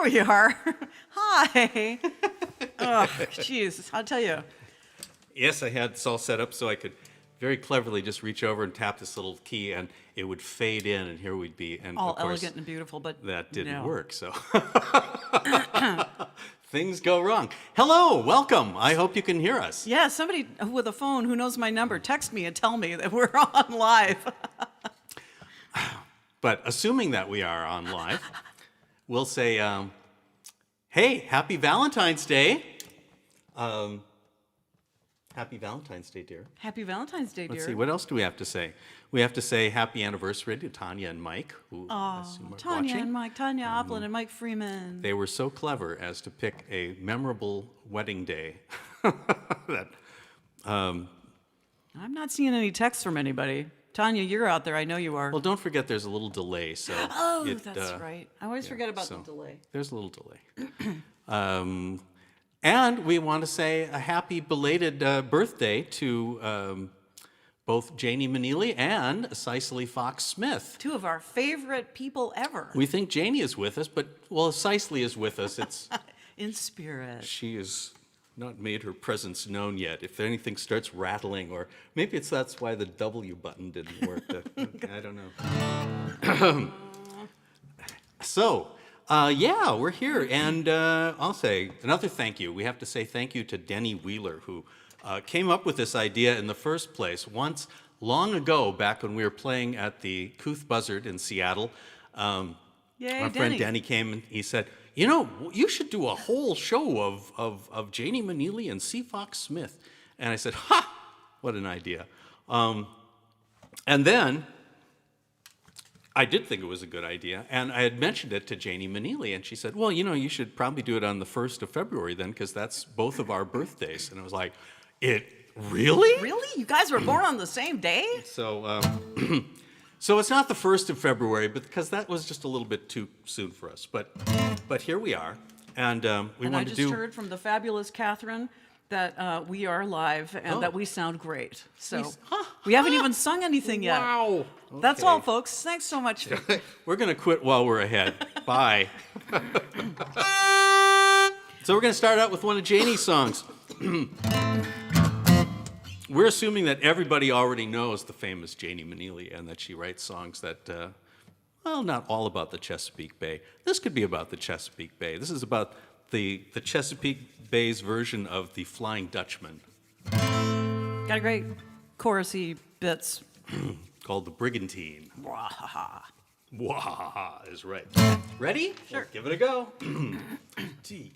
There we are. Hi. Oh, jeez, I'll tell you. Yes, I had this all set up so I could very cleverly just reach over and tap this little key, and it would fade in, and here we'd be. And All of course, elegant and beautiful, but that didn't no. work, so things go wrong. Hello, welcome. I hope you can hear us. Yeah, somebody with a phone who knows my number, text me and tell me that we're on live. But assuming that we are on live, we'll say, hey, happy Valentine's Day. Happy Valentine's Day, dear. Happy Valentine's Day, dear. Let's see, what else do we have to say? We have to say happy anniversary to Tanya and Mike, who I assume are Tanya watching. and Mike, Tanya Oplin and Mike Freeman. They were so clever as to pick a memorable wedding day. that, I'm not seeing any texts from anybody. Tanya, you're out there. I know you are. well, don't forget there's a little delay. So That's right. I always forget about so the delay. There's a little delay. And we want to say a happy belated birthday to both Janie Meneely and Cicely Fox Smith. Two of our favorite people ever. We think Janie is with us, but, well, Cicely is with us. It's In spirit. She has not made her presence known yet. If anything starts rattling, or maybe that's why the W button didn't work. I don't know. So, yeah, we're here. And I'll say another thank you. We have to say thank you to Denny Wheeler, who came up with this idea in the first place once long ago, back when we were playing at the Couth Buzzard in Seattle. Yay, My friend Denny came and he said, you know, you should do a whole show of Janie Meneely and C. Fox Smith. And I said, ha, what an idea. And then I did think it was a good idea, and I had mentioned it to Janie Meneely, and she said, well, you know, you should probably do it on the 1st of February then, because that's both of our birthdays. And I was like, really? Really? You guys were born on the same day? So, so it's not the 1st of February, but because that was just a little bit too soon for us. But here we are, and we And wanted I to just do. heard from the fabulous Catherine that we are live and that we sound great. So we haven't even sung anything yet. Wow. That's Okay. all, folks. Thanks so much. We're going to quit while we're ahead. Bye. So we're going to start out with one of Janie's songs. We're assuming that everybody already knows the famous Janie Meneely and that she writes songs that, well, not all about the Chesapeake Bay. This could be about the Chesapeake Bay. This is about the Chesapeake Bay's version of the Flying Dutchman. Got a great chorusy bits. Called the Brigantine. Wahaha. Wahaha is right. Ready? Sure. Give it a go. T.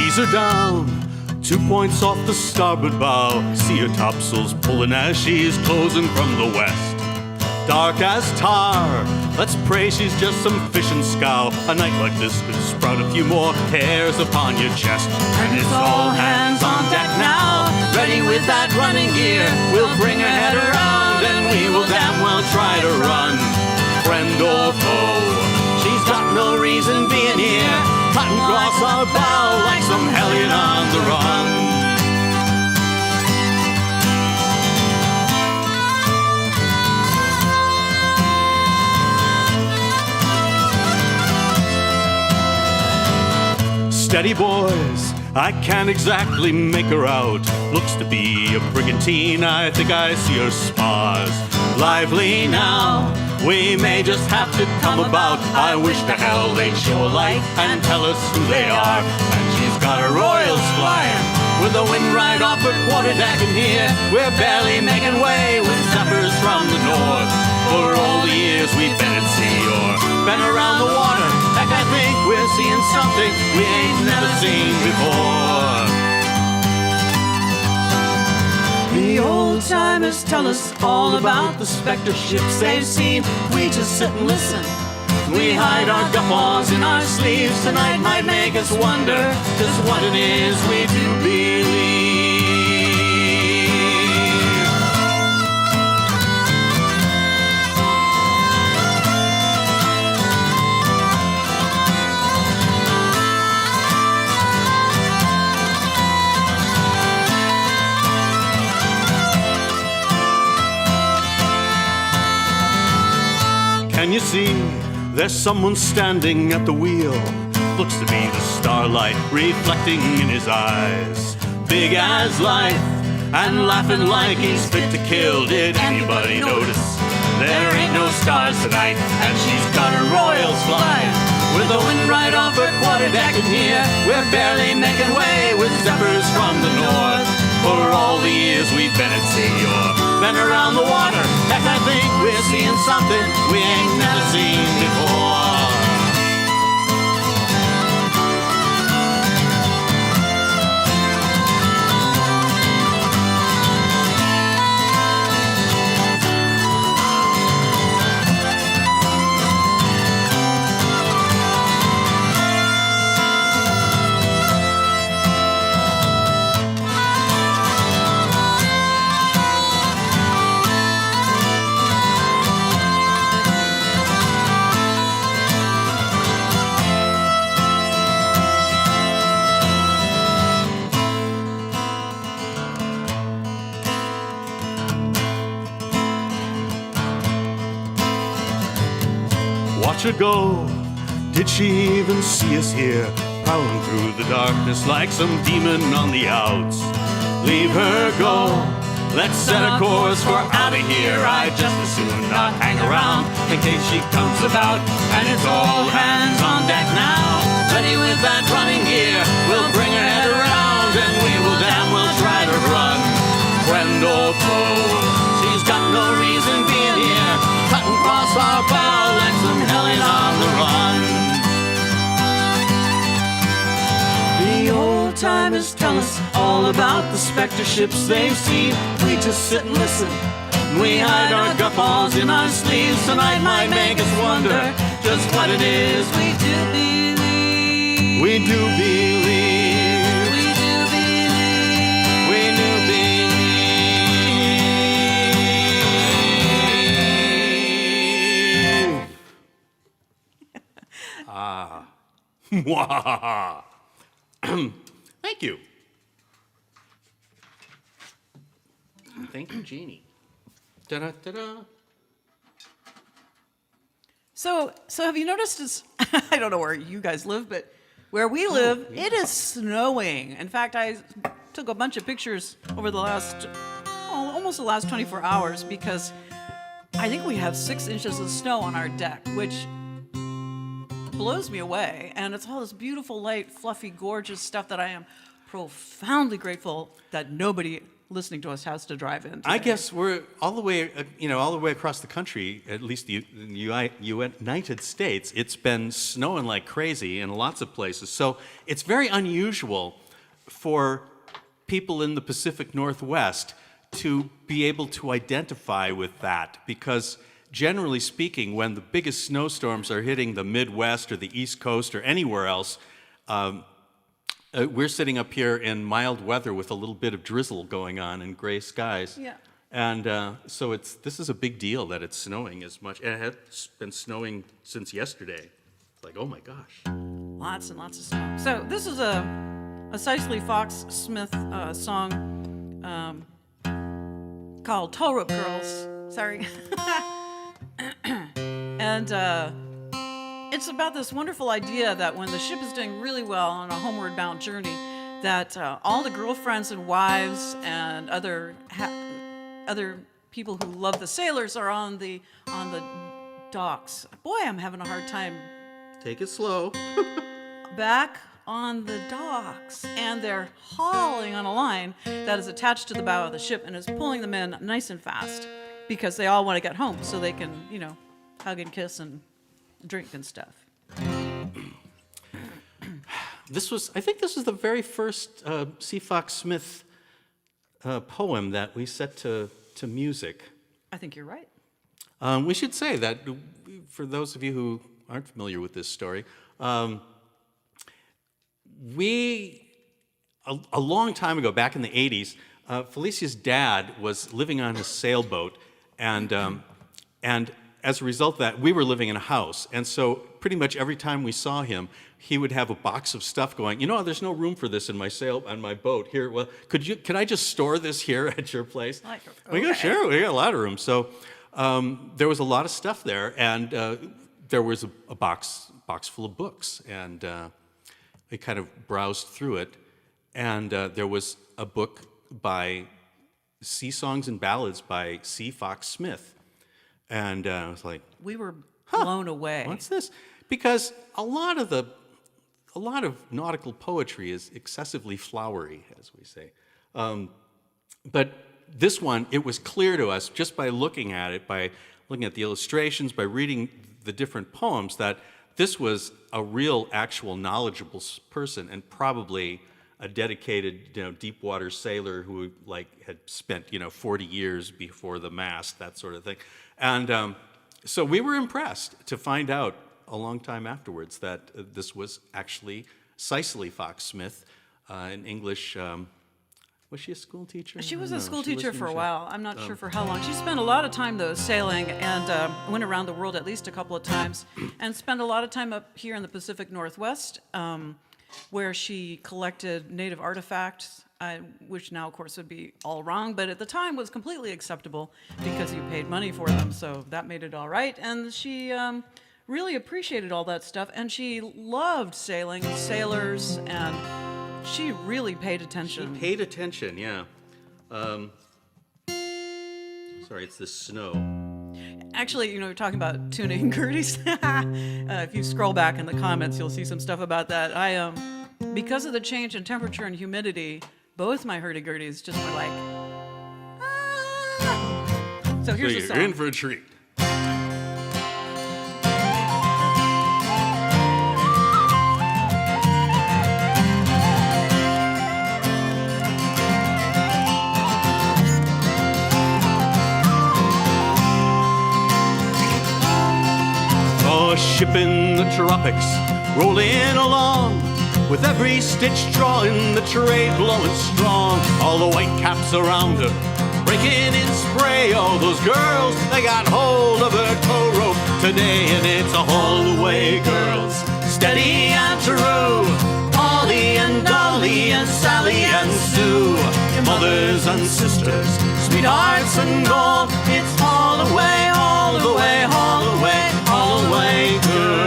Ease her down, 2 points off the starboard bow. See her topsails pulling as she's closing from the west. Dark as tar, let's pray she's just some fishing scow. A night like this could sprout a few more hairs upon your chest. And it's all hands on deck now, ready with that running gear. We'll bring her head around and we will damn well try to run. Friend or foe, She's got no reason being here. cutting across our bow like some hellion on the run. Steady, boys, I can't exactly make her out. Looks to be a brigantine, I think I see her spars. Lively now, we may just have to come about. I wish to hell they'd show a light and tell us who they are. And she's got her royals flying, with the wind right off her quarterdeck. And here we're barely making way with zephyrs from the north. For all the years we've been at sea or been around the water, heck, I think we're seeing something we ain't never seen before. The old timers tell us all about the specter ships they've seen. We just sit and listen. We hide our guffaws in our sleeves. Tonight might make us wonder just what it is we do believe. Can you see there's someone standing at the wheel? Looks to be the starlight reflecting in his eyes. Big as life and laughing like he's fit to kill. Did anybody notice? There ain't no stars tonight, and she's got her royals flying. With the wind right off her quarterdeck, and here we're barely making way with zephyrs from the north. For all the years we've been at sea or been around the water, heck, I think we're seeing something we ain't never seen before. Watch her go. Did she even see us here? Prowling through the darkness like some demon on the outs. Leave her go. Let's set a course for out of here. I'd just as soon not hang around in case she comes about. And it's all hands on deck now. Ready with that running gear. We'll bring her head around and we will damn well try to run. Friend or foe, she's got no reason being here. Cut and cross our bow like some hellion on the run. The old timers tell us all about the specter ships they've seen. We just sit and listen. We hide our guffaws in our sleeves. Tonight might make us wonder just what it is we do believe. We do believe. We do believe. We do believe. Mwah. Thank you. Thank you, Jeannie. Da-da-da-da. So have you noticed, I don't know where you guys live, but where we live, It is snowing. In fact, I took a bunch of pictures over the last, almost the last 24 hours because I think we have 6 inches of snow on our deck, which blows me away. And it's all this beautiful, light, fluffy, gorgeous stuff that I am profoundly grateful that nobody listening to us has to drive in today. I guess we're all the way, all the way across the country, at least the United States, it's been snowing like crazy in lots of places. So it's very unusual for people in the Pacific Northwest to be able to identify with that because generally speaking, when the biggest snowstorms are hitting the Midwest or the East Coast or anywhere else, we're sitting up here in mild weather with a little bit of drizzle going on and gray skies. Yeah. And so this is a big deal that it's snowing as much. And it has been snowing since yesterday. It's like, oh my gosh. Lots and lots of snow. So this is a Cicely Fox Smith song called Tow Rope Girls. Sorry. And it's about this wonderful idea that when the ship is doing really well on a homeward bound journey, that all the girlfriends and wives and other people who love the sailors are on the docks. Boy, I'm having a hard time. Take it slow. Back on the docks, and they're hauling on a line that is attached to the bow of the ship and is pulling them in nice and fast because they all want to get home so they can, hug and kiss and drink and stuff. I think this was the very first C. Fox Smith poem that we set to music. I think you're right. We should say that for those of you who aren't familiar with this story, a long time ago, back in the 80s, Felicia's dad was living on his sailboat, and as a result of that, we were living in a house. And so pretty much every time we saw him, he would have a box of stuff going, there's no room for this on my boat. Here, well, can I just store this here at your place? Okay. We go, sure, we got a lot of room. So there was a lot of stuff there, and there was a box full of books, and I kind of browsed through it, and there was a book by Sea Songs and Ballads by Cicely Fox Smith, and I was like, We were blown away. what's this? Because a lot of nautical poetry is excessively flowery, as we say. But this one, it was clear to us just by looking at it, by looking at the illustrations, by reading the different poems, that this was a real, actual, knowledgeable person, and probably a dedicated, deep water sailor who had spent 40 years before the mast, that sort of thing. And so we were impressed to find out a long time afterwards that this was actually Cicely Fox Smith, an English. Was she a school teacher? She was No, a school she teacher was for a English. while. I'm not sure for how long. She spent a lot of time, though, sailing and went around the world at least a couple of times, and spent a lot of time up here in the Pacific Northwest, where she collected native artifacts, which now, of course, would be all wrong, but at the time was completely acceptable because you paid money for them, so that made it all right. And she really appreciated all that stuff, and she loved sailing, sailors, and she really paid attention. She paid attention, yeah. Sorry, it's the snow. Actually, you're talking about tuning Gerties. If you scroll back in the comments, you'll see some stuff about that. Because of the change in temperature and humidity, both my hurdy-gurdies just were like, ah! So here's the You're song. in for a treat. A ship in the tropics, rolling along, with every stitch drawing the trade blowing strong. All the white caps around her, breaking in spray. All those girls, they got hold of her tow rope today, and it's a haul away, girls, steady and true. Polly and Dolly and Sally and Sue, mothers and sisters, sweethearts and gold. It's all away, all the way, all away, all away, girls.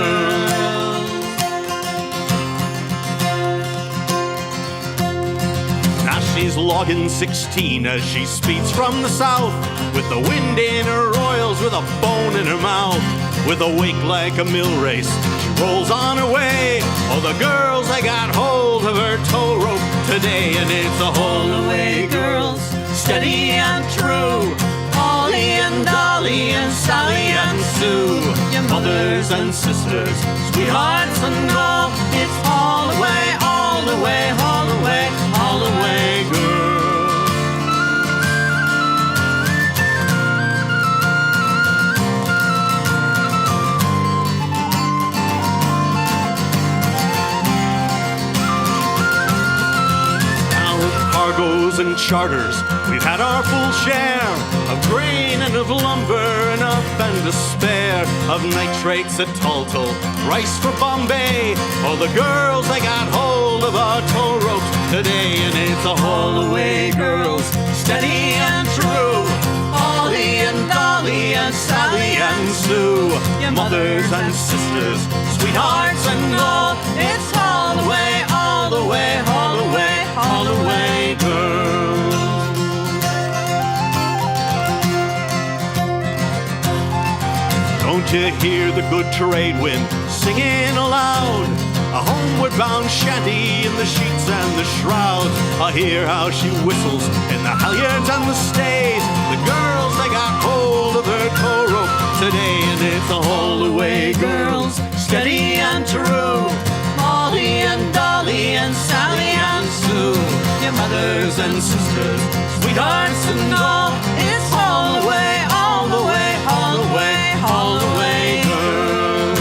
Now she's logging 16 as she speeds from the south, with the wind in her oils, with a bone in her mouth. With a wake like a mill race, she rolls on her way. All the girls, they got hold of her tow rope today, and it's a haul away, girls, steady and true. Polly and Dolly and Sally and Sue, your mothers and sisters, sweethearts and all. It's all away, all the way, all the way, all the way, girls. Cargoes and charters, we've had our full share of grain and of lumber, enough and to spare, of nitrates at Taltal, rice for Bombay. All the girls, they got hold of our tow ropes today, and it's a haul away, girls, steady and true. Polly and Dolly and Sally and Sue, your mothers and sisters, sweethearts and all. It's all the way, all the way, all the way, all the way, girls. Don't you hear the good trade wind singing aloud? A homeward bound shanty in the sheets and the shrouds. I hear how she whistles in the halyards and the stays. The girls, they got hold of her tow rope today, and it's a haul away, girls, steady and true. Polly and Dolly and Sally and Sue, your mothers and sisters, sweethearts and all. It's all the way, all the way, all the way, all the way, girls.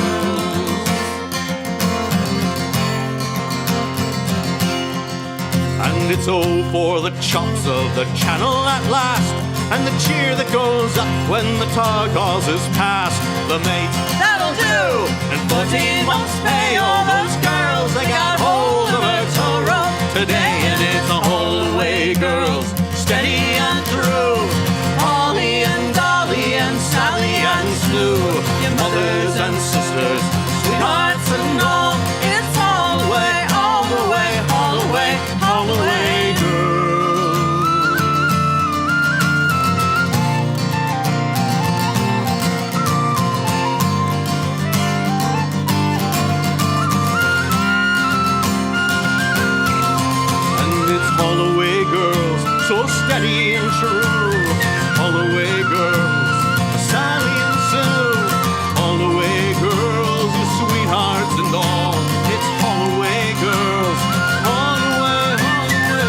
And it's oh for the chops of the channel at last, and the cheer that goes up when the tar causes past. The mate, that'll do, and 14 months pay. All those girls, they got hold of her tow rope today, and it's a haul away, girls, steady and true. Polly and Dolly and Sally sisters, sweethearts and all. It's all the way, all the way, all the way, all the way, girls. And it's all the way, girls, so steady and true. All the way, girls, Sally and Sue. All the way, girls, you sweethearts and all. It's all the way, girls, all the way, all the way.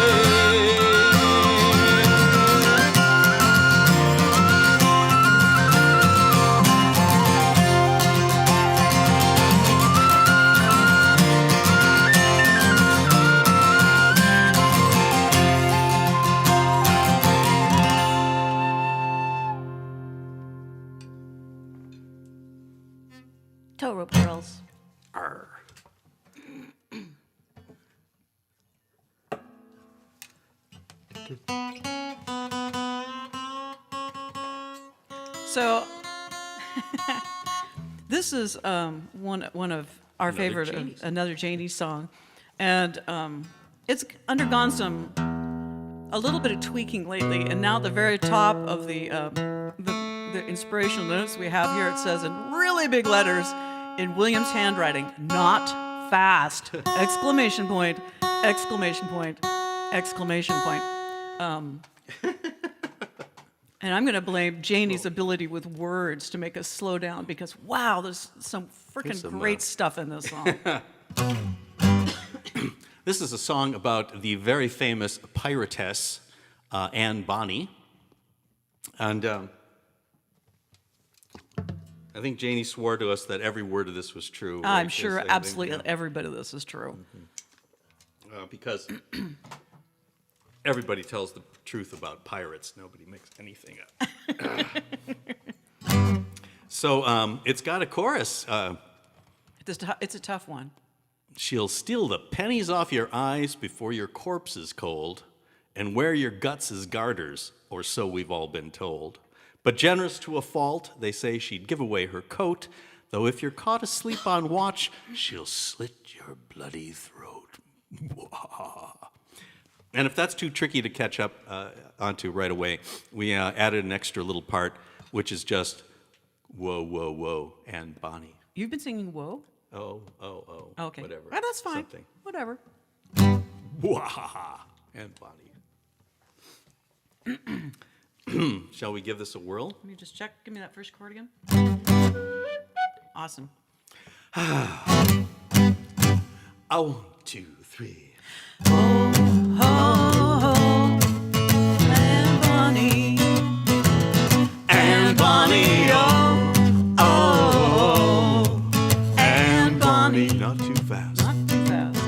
Tow rope girls. Arr. So this is one of our Another favorite, Janie's. another Janie song, and it's undergone a little bit of tweaking lately. And now at the very top of the inspirational notes we have here, it says in really big letters in William's handwriting, "Not fast!" Exclamation point! Exclamation point! Exclamation point! And I'm going to blame Janie's ability with words to make us slow down because, wow, there's some freaking great stuff in this song. This is a song about the very famous piratess Anne Bonny. And I think Janie swore to us that every word of this was true. I'm right? sure Yes, absolutely yeah. every bit of this is true. Because everybody tells the truth about pirates. Nobody makes anything up. So it's got a chorus. It's a tough one. She'll steal the pennies off your eyes before your corpse is cold, and wear your guts as garters, or so we've all been told. But generous to a fault, they say she'd give away her coat, though if you're caught asleep on watch, she'll slit your bloody throat. And if that's too tricky to catch up onto right away, we added an extra little part, which is just whoa, whoa, whoa, and Bonny. You've been singing "Whoa." Oh, Okay. whatever. Ah, that's fine. Something. Whatever. Wahaha, and Bonny. Shall we give this a whirl? Let me just check. Give me that first chord again. Awesome. 1, 2, 3. And Bonny. And Bonny, and Bonny. Not too fast. Not too fast.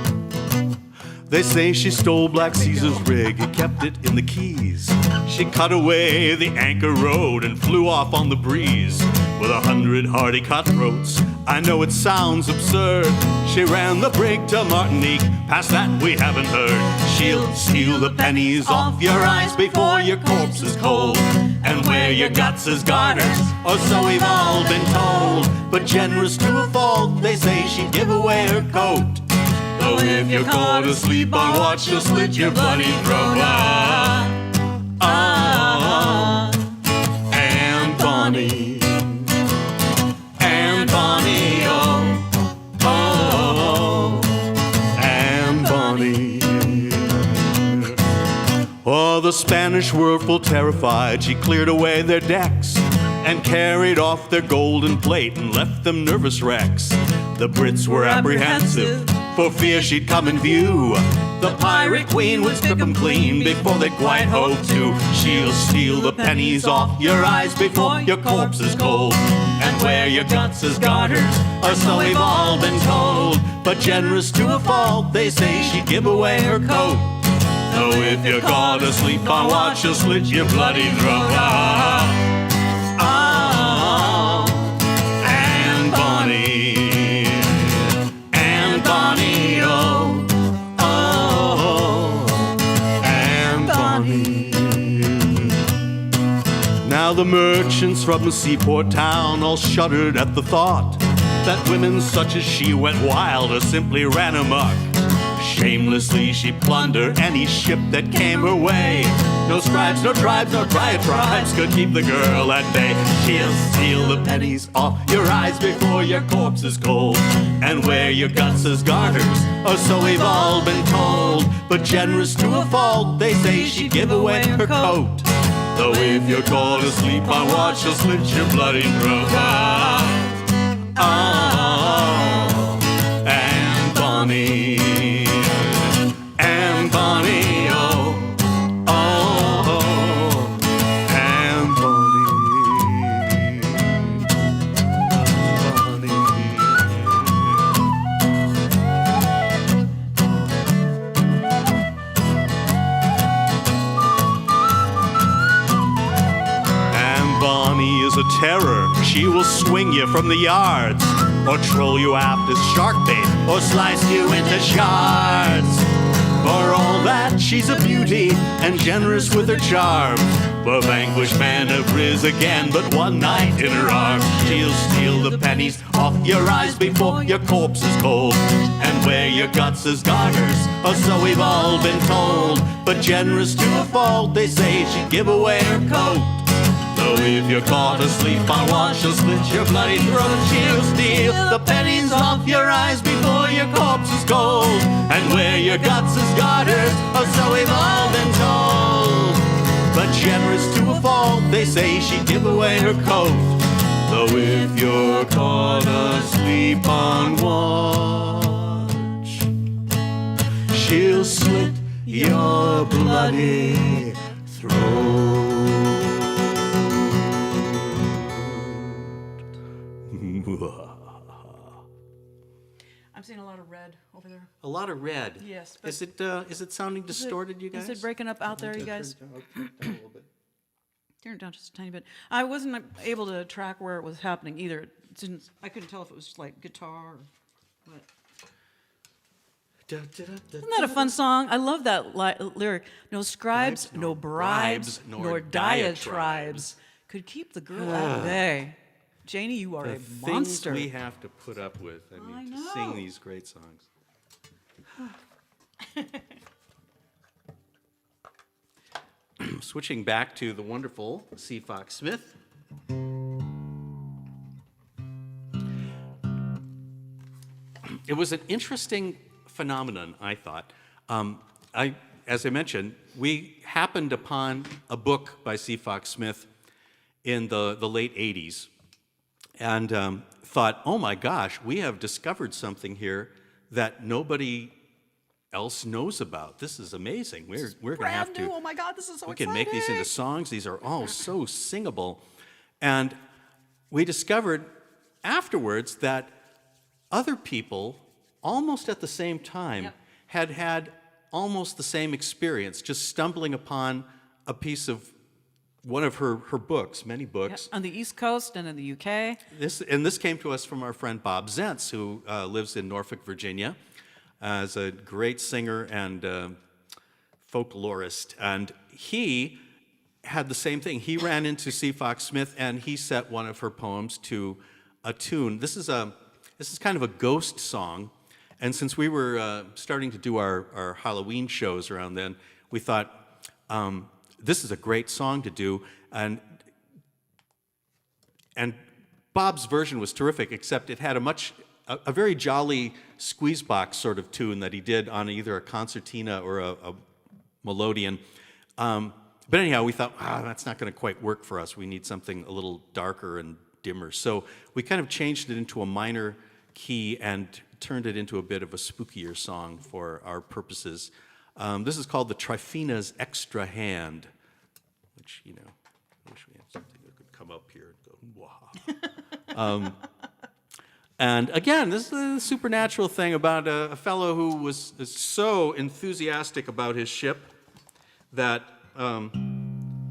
They say she stole Black Caesar's rig and kept it in the Keys. She cut away the anchor road and flew off on the breeze with 100 hardy cutthroats. I know it sounds absurd. She ran the brig to Martinique. Past that we haven't heard. She'll steal the pennies off your eyes before your corpse is cold, and wear your guts as garters, or so we've all been told. But generous to a fault, they say she'd give away her coat. Though if you're caught asleep on watch, she'll slit your bloody throat. And Bonny, and Bonny, and Bonny. Oh, the Spanish were full terrified. She cleared away their decks and carried off their golden plate and left them nervous wrecks. The Brits were apprehensive for fear she'd come in view. The pirate queen would strip 'em clean before they'd quite hove to. She'll steal the pennies off your eyes before your corpse is cold, and wear your guts as garters, or so we've all been told. But generous to a fault, they say she'd give away her coat. Though if you're caught asleep on watch, she'll slit your bloody throat. And Bonny, and Bonny, and Bonny. Now the merchants from the seaport town all shuddered at the thought that women such as she went wild or simply ran amok. Shamelessly she plundered any ship that came her way. No scribes, no tribes, no diatribes could keep the girl at bay. She'll steal the pennies off your eyes before your corpse is cold, and wear your guts as garters, or so we've all been told. But generous to a fault, they say she'd give away her coat. Though if you're caught asleep on watch, she'll slit your bloody throat. Oh, and Bonny, and Bonny, oh, oh, and Bonny, and Bonny is a terror. She will swing you from the yards, or troll you aft as shark bait, or slice you into shards. For all that, she's a beauty and generous with her charm. The vanquished men have risen again, but one night in her arms. She'll steal the pennies off your eyes before your corpse is cold, and wear your guts as garters, or so we've all been told. But generous to a fault, they say she'd give away her coat. Though if you're caught asleep on watch, she'll slit your bloody throat. She'll steal the pennies off your eyes before your corpse is cold, and wear your guts as garters, or so we've all been told. But generous to a fault, they say she'd give away her coat. Though if you're caught asleep on watch, she'll slit your bloody throat. I'm seeing a lot of red over there. A lot of red. Yes, but Is it sounding distorted, you guys? Is it breaking up out there, you guys? Turn it down a little bit. Turn it down just a tiny bit. I wasn't able to track where it was happening either. I couldn't tell if it was like guitar or what. Isn't that a fun song? I love that lyric. No scribes, no bribes, nor diatribes could keep the girl at bay. Janie, you are The a monster. things we have to put up with, I mean, to sing these great songs. Switching back to the wonderful C. Fox Smith. It was an interesting phenomenon, I thought. As I mentioned, we happened upon a book by C. Fox Smith in the late 80s and thought, oh my gosh, we have discovered something here that nobody else knows about. This is amazing. We're going to have to. Oh my God, this is so we exciting. can make these into songs. These are all so singable. And we discovered afterwards that other people, almost at the same time, had almost the same experience, just stumbling upon a piece of one of her books, many books. On the East Coast and in the UK. This came to us from our friend Bob Zentz, who lives in Norfolk, Virginia, as a great singer and folklorist. And he had the same thing. He ran into C. Fox Smith, and he set one of her poems to a tune. This is kind of a ghost song. And since we were starting to do our Halloween shows around then, we thought, this is a great song to do. And Bob's version was terrific, except it had a very jolly squeeze box sort of tune that he did on either a concertina or a melodeon. But anyhow, we thought, that's not going to quite work for us. We need something a little darker and dimmer. So we kind of changed it into a minor key and turned it into a bit of a spookier song for our purposes. This is called the Trifina's Extra Hand, which, I wish we had something that could come up here and go, wow. And again, this is a supernatural thing about a fellow who was so enthusiastic about his ship that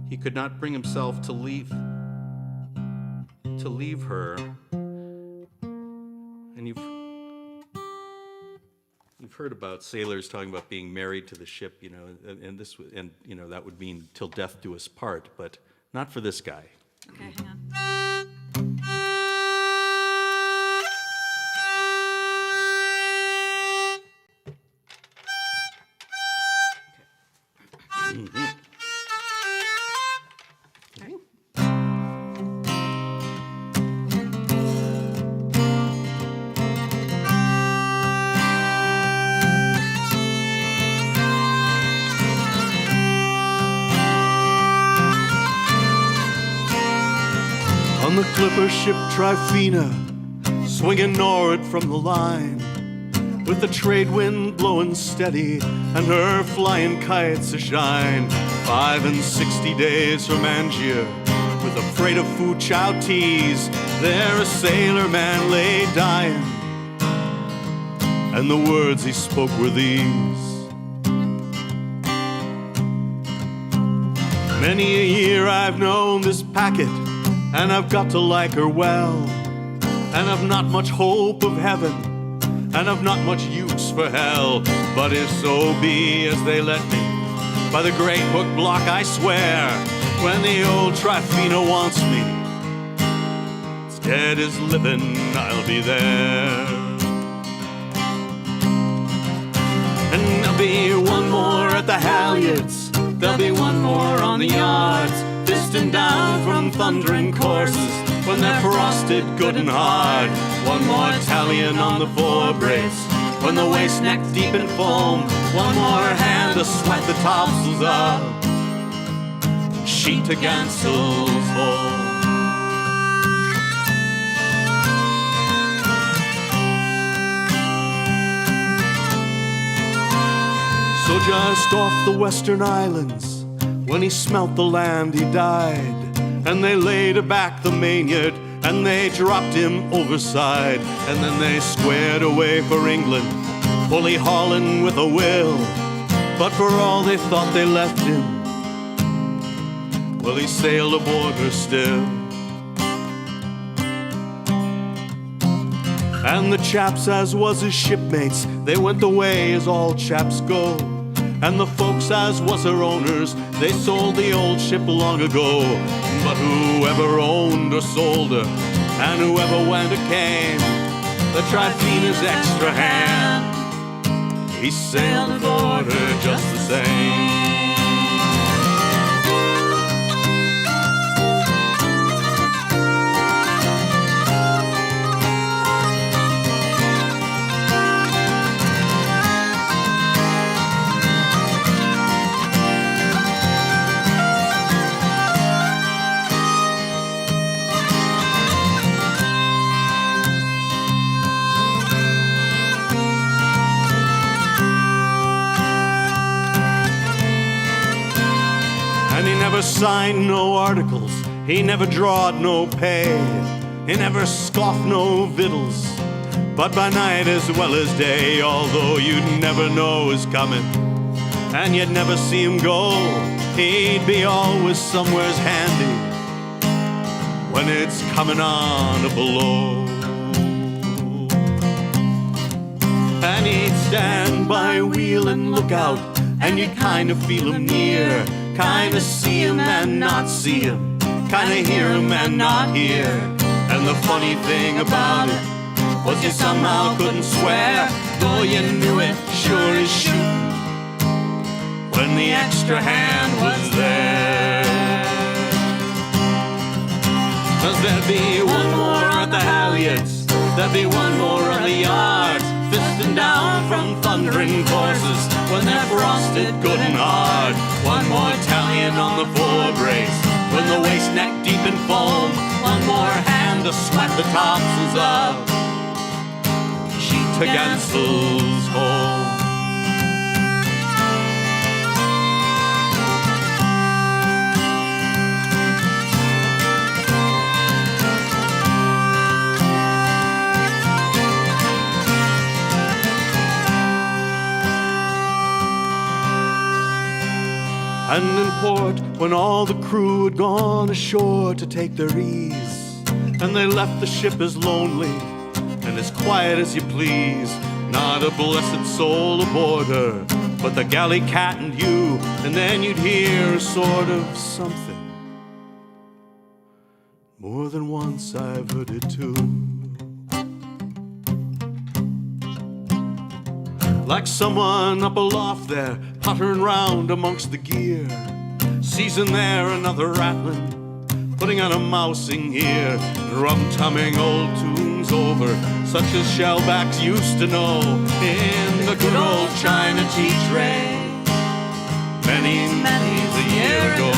he could not bring himself to leave her. And you've heard about sailors talking about being married to the ship, and that would mean till death do us part, but not for this guy. Okay, hang on. clipper ship Trifina, swinging nor'ard from the line, with the trade wind blowing steady and her flying kites a-shine. 65 days from Angier, with a freight of food chow teas, there a sailor man lay dying, and the words he spoke were these. Many a year I've known this packet, and I've got to like her well, and I've not much hope of heaven, and I've not much use for hell. But if so be as they let me, by the great hook block I swear, when the old Trifina wants me, as dead as living I'll be there. And there'll be one more at the halyards, there'll be one more on the yards, fisting down from thundering courses when they're frosted good and hard. One more tallying on the forebrace when the waist neck's deep in foam. One more hand to sweat the topsails up, sheet against sails home. So just off the western islands, when he smelt the land he died, and they laid aback the mainyard and they dropped him overside, and then they squared away for England, fully hauling with a will. But for all they thought they left him, well, he sailed aboard her still. And the chaps as was his shipmates, they went away as all chaps go, and the folks as was her owners, they sold the old ship long ago. But whoever owned or sold her, and whoever went or came, the Trifina's extra hand, he sailed aboard her just the same. Never signed no articles, he never drawed no pay, he never scoffed no victuals, but by night as well as day, although you'd never know was coming, and you'd never see him go, he'd be always somewheres handy when it's coming on a blow. And he'd stand by wheel and look out, and you'd kind of feel him near, kind of see him and not see him, kind of hear him and not hear. And the funny thing about it was you somehow couldn't swear, though you knew it sure as shooting, when the extra hand was there. 'Cause there'd be one more at the halyards, there'd be one more on the yards, fisting down from thundering courses when they're frosted good and hard. One more tallying on the forebrace when the waist neck deep in foam. One more hand to sweat the topsails up, sheet against sails home. And in port, when all the crew had gone ashore to take their ease, and they left the ship as lonely and as quiet as you please, not a blessed soul aboard her, but the galley cat and you, and then you'd hear a sort of something. More than once I've heard it too. Like someone up aloft there, puttering round amongst the gear, seizing there another rattling, putting on a mousing here, rum-tumming old tunes over, such as shellbacks used to know in the good old China tea tray, many a year ago.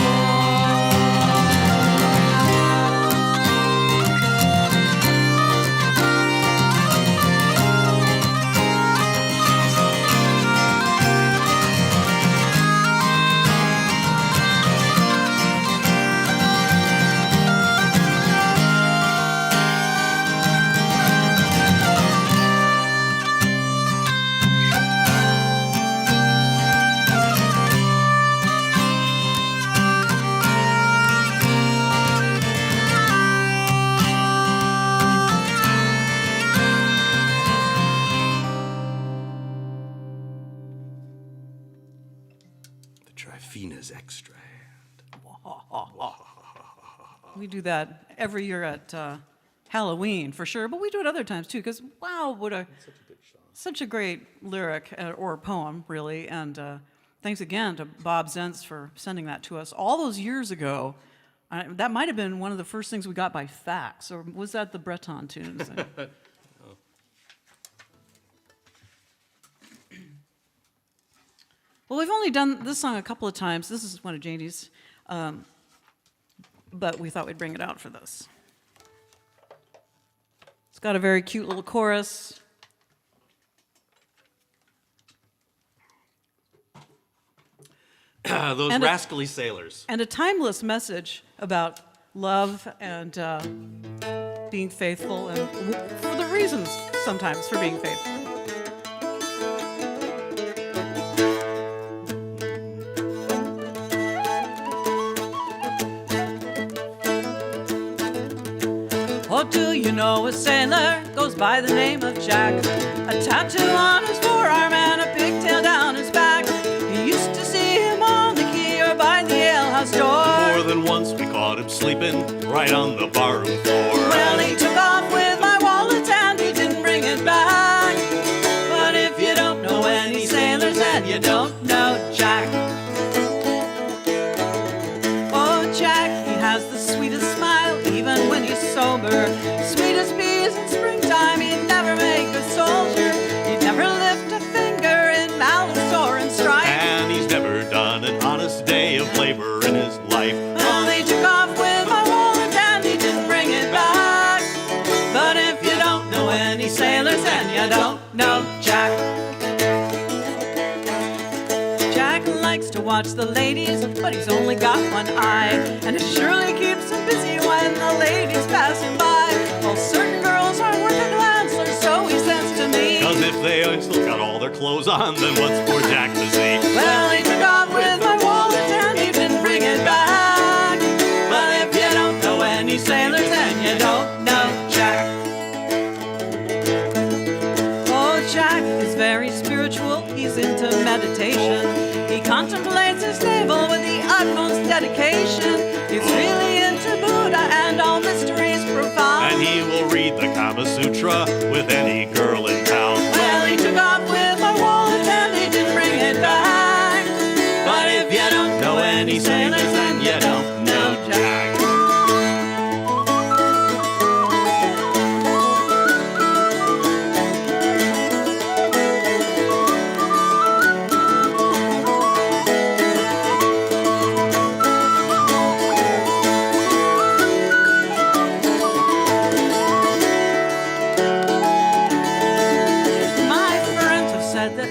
Trifina's extract. We do that every year at Halloween for sure, but we do it other times too. Because wow, such a great lyric or poem, really. And thanks again to Bob Zentz for sending that to us all those years ago. That might have been one of the first things we got by fax, or was that the Breton tunes? Well, we've only done this song a couple of times. This is one of Janie's, but we thought we'd bring it out for this. It's got a very cute little chorus. Those And rascally sailors. And a timeless message about love and being faithful, and for the reasons sometimes for being faithful. Oh, do you know a sailor goes by the name of Jack? A tattoo on his forearm and a pigtail down his back. He used to see him on the quay or by the alehouse door. More than once we caught him sleeping right on the barroom floor. Well, he took off with my wallet and he didn't bring it back. But if you don't know any sailors, then you don't know Jack. Oh, Jack, he has the sweetest smile even when he's sober. Sweet as peas in springtime, he'd never make a soldier. He'd never lift a finger in malice or in strife. And he's never done an honest day of labor in his life. Well, he took off with my wallet and he didn't bring it back. But if you don't know any sailors, then you don't know Jack. Jack likes to watch the ladies, but he's only got one eye. And it surely keeps him busy when the ladies passing by. Well, certain girls aren't worth a glance, or so he says to me. 'Cause if they still got all their clothes on, then what's poor Jack to see? Well, he took off with my wallet and he didn't bring it back. But if you don't know any sailors, then you don't know Jack. Oh, Jack is very spiritual, he's into meditation. He contemplates his navel with the utmost dedication. He's really into Buddha and all mysteries profound. And he will read the Kama Sutra with any girl in town. Well, he took off with my wallet and he didn't bring it back. But if you don't know any sailors, then you don't know Jack.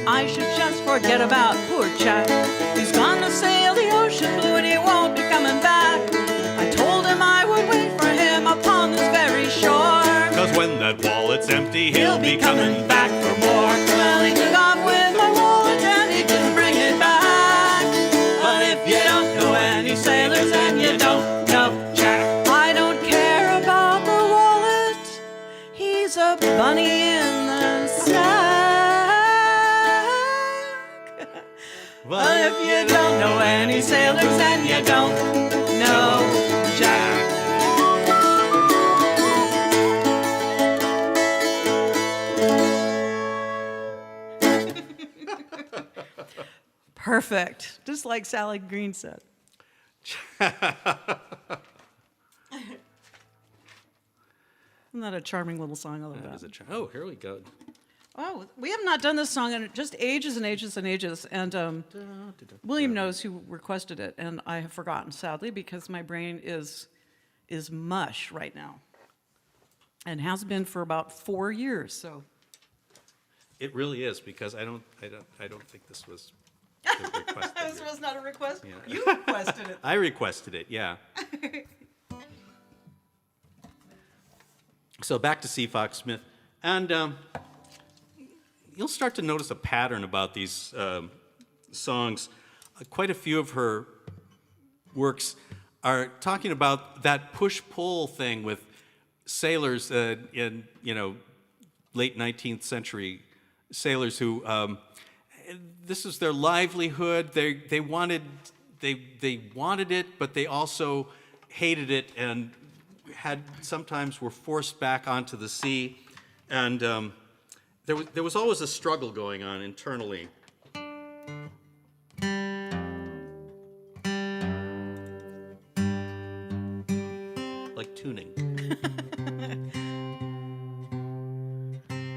I should just forget about poor Jack. He's gone to sail the ocean blue and he won't be coming back. I told him I would wait for him upon this very shore. 'Cause when that wallet's empty, he'll be coming back for more. Well, he took off with my wallet and he didn't bring it back. But if you don't know any sailors, then you don't know Jack. I don't care about the wallet. He's a bunny in the sack. But if you don't know any sailors, then you don't know Jack. Perfect. Just like Sally Green said. Isn't that a charming little song? I love that. Oh, here we go. Oh, we have not done this song in just ages and ages and ages. And William knows who requested it, and I have forgotten, sadly, because my brain is mush right now, and has been for about 4 years. So It really is, because I don't think this was requested. this was not a request. Yeah. You requested it. I requested it, yeah. So back to C. Fox Smith, and you'll start to notice a pattern about these songs. Quite a few of her works are talking about that push-pull thing with sailors in late 19th century sailors who this is their livelihood. They they wanted it, but they also hated it and sometimes were forced back onto the sea. And there was always a struggle going on internally. Like tuning.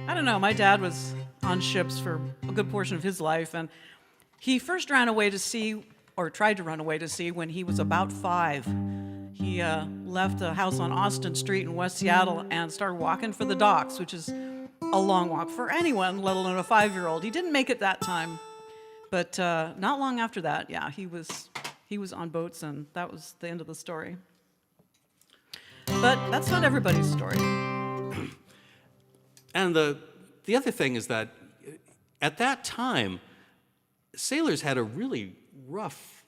I don't know. My dad was on ships for a good portion of his life, and he first ran away to sea, or tried to run away to sea, when he was about 5. He left a house on Austin Street in West Seattle and started walking for the docks, which is a long walk for anyone, let alone a 5-year-old. He didn't make it that time, but not long after that, yeah, he was on boats, and that was the end of the story. But that's not everybody's story. And the other thing is that at that time, sailors had a really rough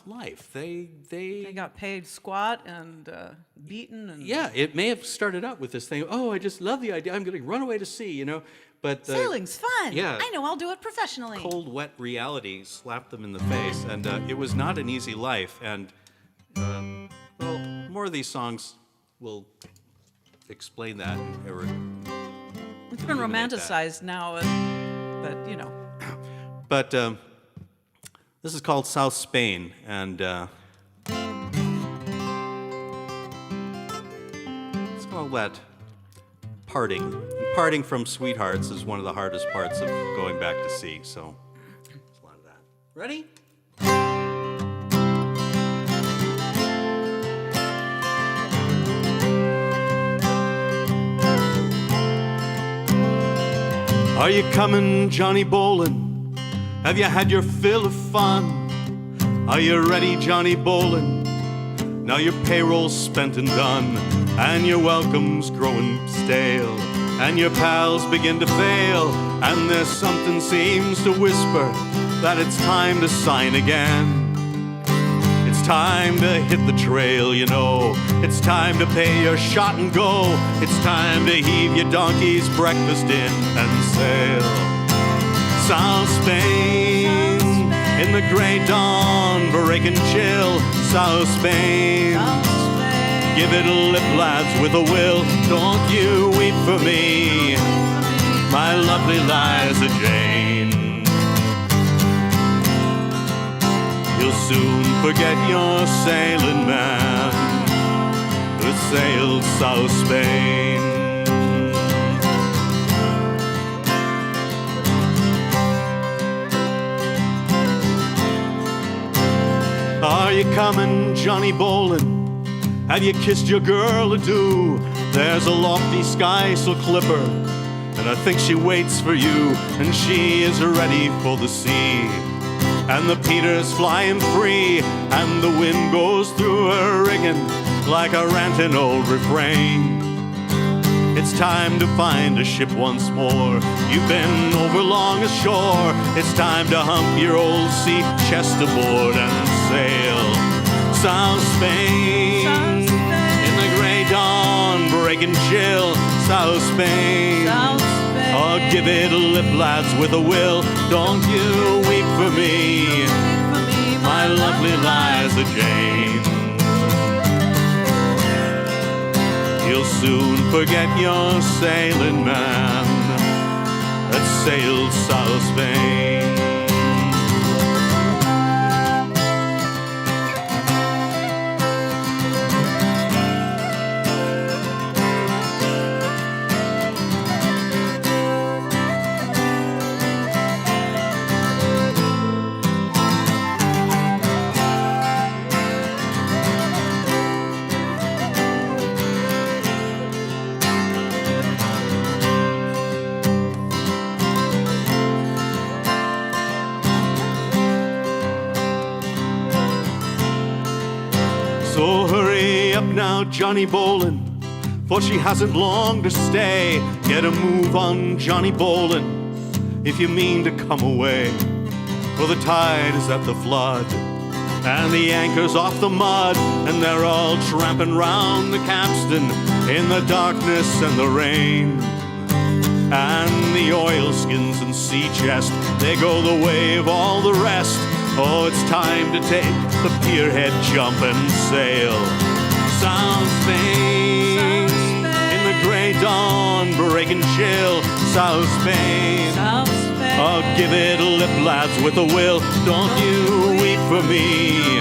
life. They got paid squat and beaten. And yeah, it may have started out with this thing. Oh, I just love the idea. I'm going to run away to sea, you know. But sailing's fun. Yeah, I know. I'll do it professionally. Cold, wet reality slapped them in the face, and it was not an easy life. And well, more of these songs will explain that. It's been romanticized now, but you know. But this is called South Spain, and it's called that parting. And parting from sweethearts is one of the hardest parts of going back to sea, so there's a lot of that. Ready? Are you coming, Johnny Bolin? Have you had your fill of fun? Are you ready, Johnny Bolin? Now your payroll's spent and done, and your welcome's growing stale, and your pals begin to fail, and there's something seems to whisper that it's time to sign again. It's time to hit the trail, you know. It's time to pay your shot and go. It's time to heave your donkey's breakfast in and sail. South Spain, in the grey dawn, breaking chill. South Spain, give it a lip, lads, with a will. Don't you weep for me, my lovely Liza Jane. You'll soon forget your sailing man who sailed South Spain. Are you coming, Johnny Bolin? Have you kissed your girl adieu? There's a lofty sky so clipper, and I think she waits for you, and she is ready for the sea. And the Peter's flying free, and the wind goes through her rigging like a ranting old refrain. It's time to find a ship once more. You've been over long ashore. It's time to hump your old sea chest aboard and sail. South Spain, in the grey dawn, breaking chill. South Spain, oh, give it a lip, lads, with a will. Don't you weep for me, my lovely Liza Jane. You'll soon forget your sailing man that sailed South Spain. So hurry up now, Johnny Bolin, for she hasn't long to stay. Get a move on, Johnny Bolin, if you mean to come away. For the tide is at the flood, and the anchor's off the mud, and they're all tramping round the capstan in the darkness and the rain. And the oilskins and sea chest, they go the way of all the rest. Oh, it's time to take the pierhead jump and sail. South Spain, in the gray dawn, breaking chill. South Spain, oh, give it a lip, lads, with a will. Don't you weep for me,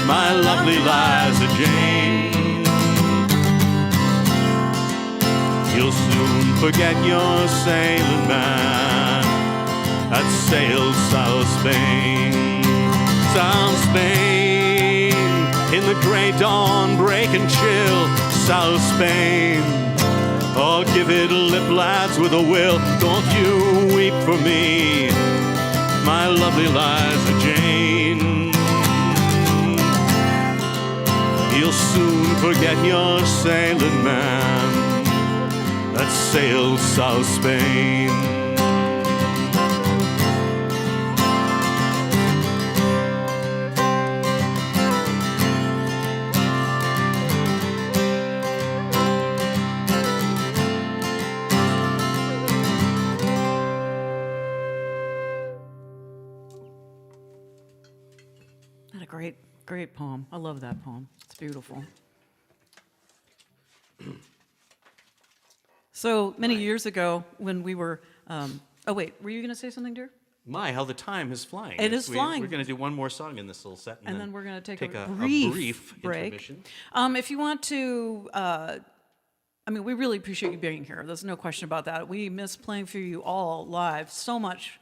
my lovely Liza Jane. You'll soon forget your sailing man that sails South Spain. South Spain, in the gray dawn, breaking chill. South Spain, oh, give it a lip, lads, with a will. Don't you weep for me, my lovely Liza Jane. You'll soon forget your sailing man that sails South Spain. What a great poem. I love that poem. It's beautiful. So many years ago when we were, oh wait, were you going to say something, dear? My, how the time is flying. It is flying. We're going to do one more song in this little set. And then we're going to take a brief break. Intermission. If you want to, I mean, we really appreciate you being here. There's no question about that. We miss playing for you all live so much.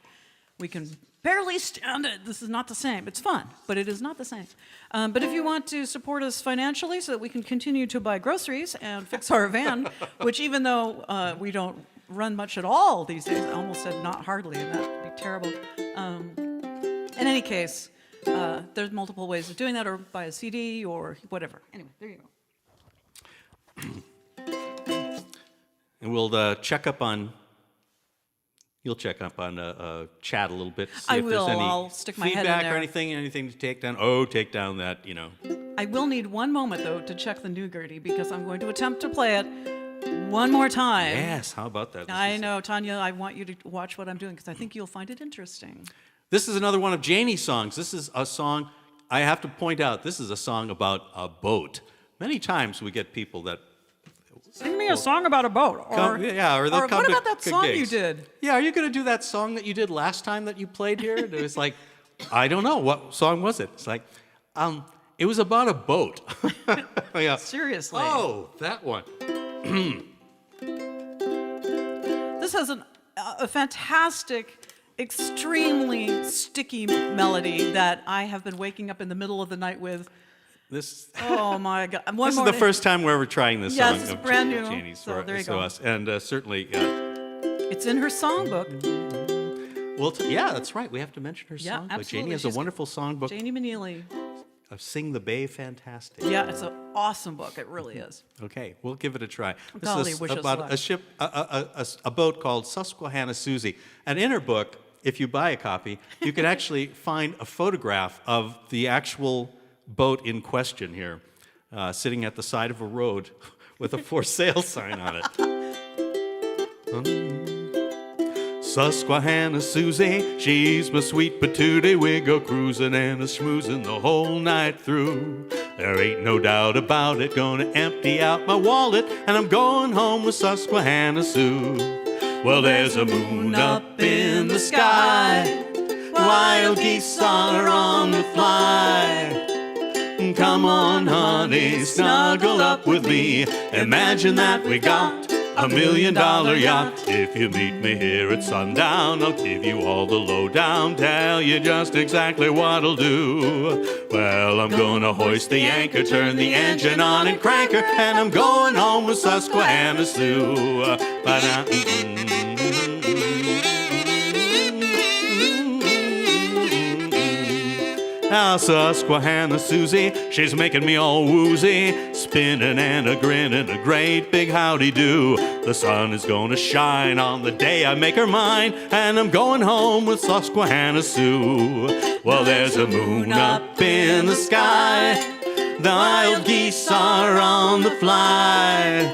We can barely stand it. This is not the same. It's fun, but it is not the same. But if you want to support us financially so that we can continue to buy groceries and fix our van, which even though we don't run much at all these days, I almost said not hardly, and that would be terrible. In any case, there's multiple ways of doing that, or buy a CD or whatever. Anyway, there you go. And we'll check up on. You'll check up on chat a little bit. See I if will. There's any I'll stick my head in feedback there. or anything to take down. Oh, take down that, I will need one moment, though, to check the new-gertie, because I'm going to attempt to play it one more time. Yes, how about that? I know, Tanya, I want you to watch what I'm doing, because I think you'll find it interesting. This is another one of Janie's songs. This is a song, I have to point out, this is a song about a boat. Many times we get people that Sing me a song about a boat. Or come what to about that song you gigs. did? Yeah, are you going to do that song that you did last time that you played here? It was like, I don't know, what song was it? It's like, it was about a boat. Yeah. Seriously. Oh, that one. This has a fantastic, extremely sticky melody that I have been waking up in the middle of the night with. This Oh my God! this is the first time we're ever trying this Yes, song it's of brand new. Janie's So for there you go. us, and certainly, It's in her songbook. well, yeah, that's right. We have to mention her Yeah, song. But absolutely. Janie has a She's- wonderful songbook Janie Meneely. of "Sing the Bay Fantastic." Yeah, it's an awesome book. It really is. Okay, we'll give it a try. This Golly, is wish us about luck. a ship, a boat called Susquehanna Susie. And in her book, if you buy a copy, you can actually find a photograph of the actual boat in question here, sitting at the side of a road with a for sale sign on it. Susquehanna Susie, she's my sweet patootie. We go cruising and a-schmoozing the whole night through. There ain't no doubt about it, gonna empty out my wallet, and I'm going home with Susquehanna Sue. Well, there's a moon up in the sky, wild geese are on the fly. Come on, honey, snuggle up with me. Imagine that we got $1 million yacht. If you meet me here at sundown, I'll give you all the lowdown, tell you just exactly what I'll do. Well, I'm gonna hoist the anchor, turn the engine on and crank her, and I'm going home with Susquehanna Sue. Now Susquehanna Susie, she's making me all woozy, spinning and a grinning, a great big howdy-do. The sun is gonna shine on the day I make her mine, and I'm going home with Susquehanna Sue. Well, there's a moon up in the sky, the wild geese are on the fly.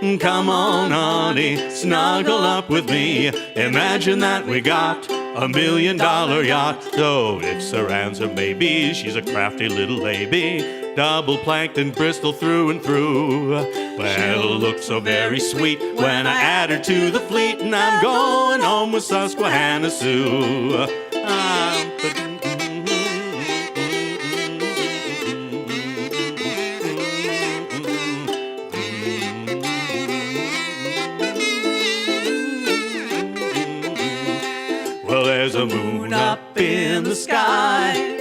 Come on, honey, snuggle up with me. Imagine that we got $1 million yacht. So if Sirens her maybe, she's a crafty little lady. Double plankton Bristol through and through. Well, it'll look so very sweet when I add her to the fleet. And I'm going home with Susquehanna Sue. Well, there's a moon up in the sky.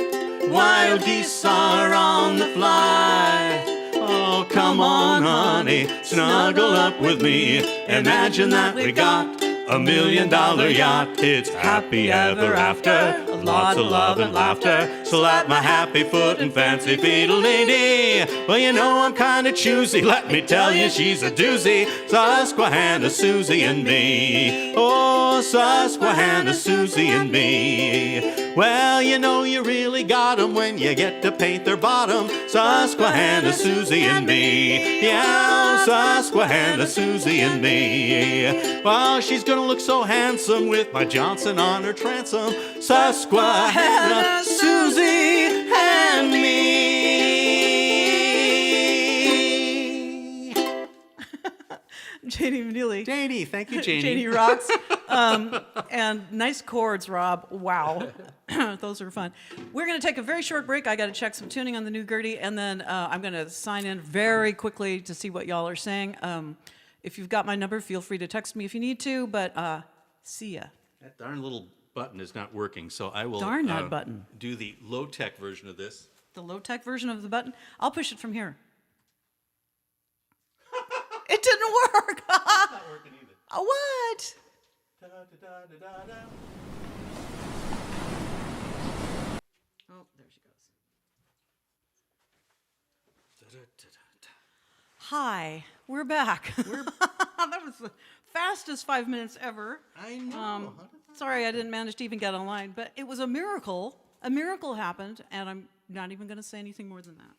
Wild geese are on the fly. Oh, come on, honey, snuggle up with me. Imagine that we got $1 million yacht. It's happy ever after, lots of love and laughter. Slap my happy foot and fancy feedle-dee-dee. Well, you know I'm kind of choosy, let me tell you she's a doozy. Susquehanna, Susie and me. Oh, Susquehanna, Susie and me. Well, you know you really got 'em when you get to paint their bottom. Susquehanna, Susie and me. Yeah, Susquehanna, Susie and me. Well, she's gonna look so handsome with my Johnson on her transom. Susquehanna, Susie and me. Janie Meneely. Janie, thank you, Janie. Janie rocks. And nice chords, Rob. Wow. Those are fun. We're going to take a very short break. I got to check some tuning on the new Gertie, and then I'm going to sign in very quickly to see what y'all are saying. If you've got my number, feel free to text me if you need to, but see ya. That darn little button is not working, so I will Darn that button. do the low-tech version of this. The low-tech version of the button? I'll push it from here. It didn't work. Not working either. What? Oh, there she goes. Hi, we're back. That was the fastest 5 minutes ever. I know. Sorry I didn't manage to even get online, but it was a miracle. A miracle happened, and I'm not even going to say anything more than that.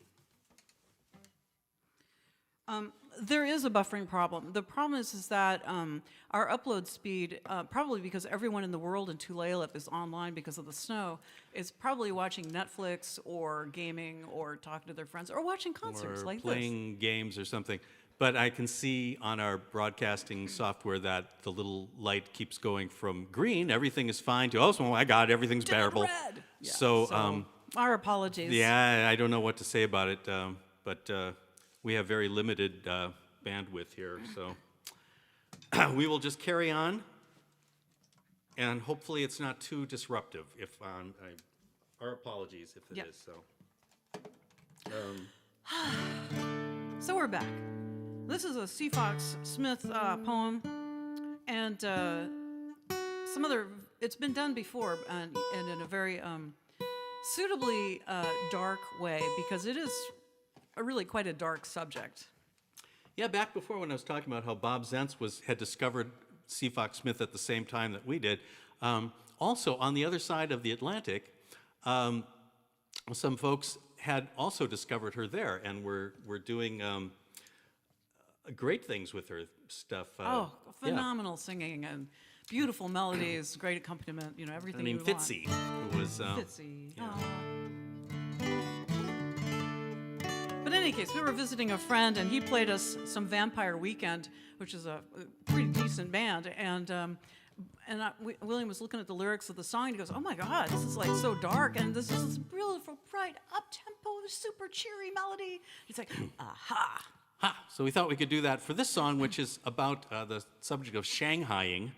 There is a buffering problem. The problem is that our upload speed, probably because everyone in the world in Tulalip is online because of the snow, is probably watching Netflix or gaming or talking to their friends or watching concerts or like playing games or something. But I can see on our broadcasting software that the little light keeps going from green, everything is fine, to, oh my God, everything's this. bearable. Red. Yeah, So, our apologies. yeah, I don't know what to say about it, but we have very limited bandwidth here, so we will just carry on, and hopefully it's not too disruptive. If our apologies if it is. So. So we're back. This is a C. Fox Smith poem, and some other. It's been done before, and in a very suitably dark way, because it is really quite a dark subject. Yeah, back before when I was talking about how Bob Zentz had discovered C. Fox Smith at the same time that we did. Also, on the other side of the Atlantic, some folks had also discovered her there, and were doing great things with her stuff. Phenomenal singing and beautiful melodies, great accompaniment, everything. I mean, Fitzy, who was Fitzy. Yeah. But in any case, we were visiting a friend, and he played us some Vampire Weekend, which is a pretty decent band. And William was looking at the lyrics of the song, and he goes, "Oh my God, this is like so dark, and this is this beautiful, bright, up-tempo, super cheery melody." He's like, "Aha!" So we thought we could do that for this song, which is about the subject of Shanghaiing,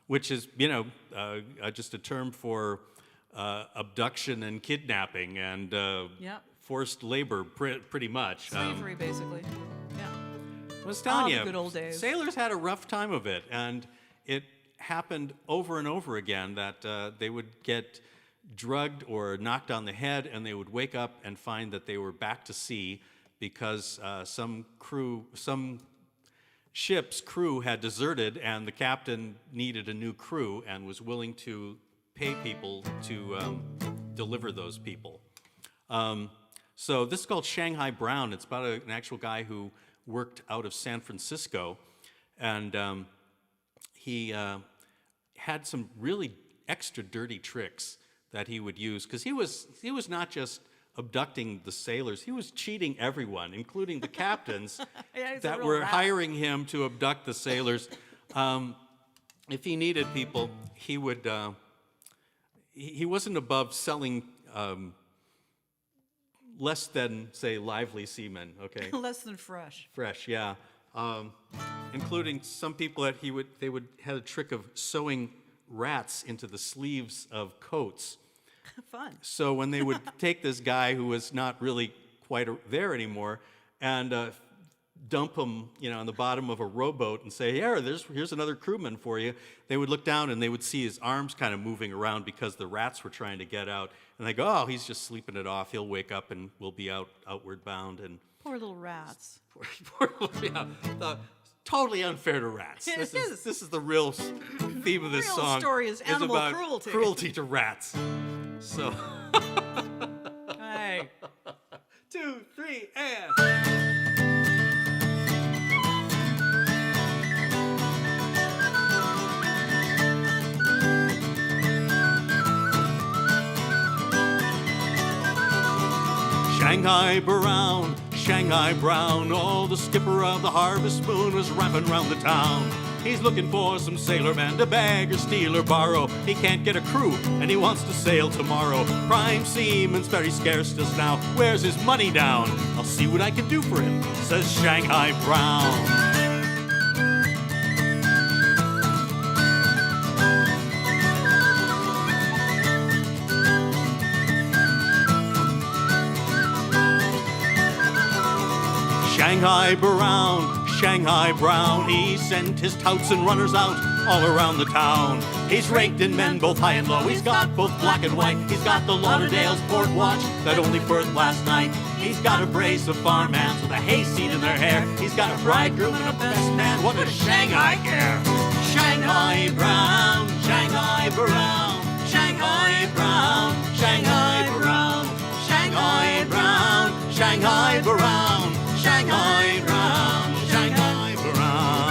which is just a term for abduction and kidnapping and. Yep. Forced labor, pretty much. Slavery, basically. Yeah. I was telling you, the good old days. Sailors had a rough time of it, and it happened over and over again that they would get drugged or knocked on the head, and they would wake up and find that they were back to sea because some ship's crew had deserted, and the captain needed a new crew and was willing to pay people to deliver those people. So this is called Shanghai Brown. It's about an actual guy who worked out of San Francisco, and he had some really extra dirty tricks that he would use, because he was not just abducting the sailors, he was cheating everyone, including the captains that were hiring him to abduct the sailors. If he needed people, he would. He wasn't above selling less than, say, lively seamen. Okay. Less than fresh. Fresh, yeah. Including some people that they would had a trick of sewing rats into the sleeves of coats. Fun. So when they would take this guy who was not really quite there anymore and dump him, on the bottom of a rowboat and say, here's another crewman for you, they would look down and they would see his arms kind of moving around because the rats were trying to get out. And they go, oh, he's just sleeping it off. He'll wake up and we'll be outward bound. And Poor little rats. poor totally unfair to rats. This is the real theme of this real song. Story is animal about cruelty. Cruelty to rats. So. Hey. 2, 3, and. Shanghai Brown, oh, the skipper of the Harvest Moon was ramping round the town. He's looking for some sailorman to beg or steal or borrow. He can't get a crew, and he wants to sail tomorrow. Prime seaman's very scarce just now. Where's his money down? I'll see what I can do for him, says Shanghai Brown. Shanghai Brown, he sent his touts and runners out all around the town. He's raked in men both high and low, he's got both black and white. He's got the Lauderdale's port watch that only berthed last night. He's got a brace of farmhands with a hayseed in their hair. He's got a bridegroom and a best man, what does Shanghai care? Shanghai Brown, Shanghai Brown, Shanghai Brown, Shanghai Brown, Shanghai Brown, Shanghai Brown, Shanghai Brown, Shanghai Brown.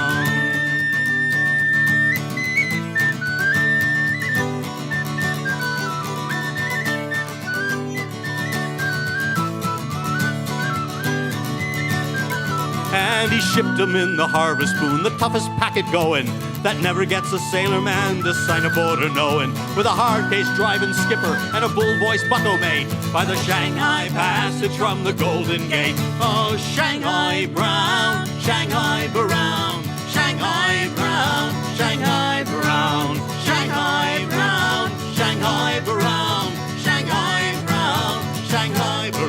And he shipped him in the Harvest Moon, the toughest packet going, that never gets a sailor man to sign aboard or knowing. With a hard case driving skipper and a bull voice bucko mate, by the Shanghai Passage from the Golden Gate. Oh, Shanghai Brown, Shanghai Brown, Shanghai Brown, Shanghai Brown, Shanghai Brown, Shanghai Brown, Shanghai Brown, Shanghai Brown.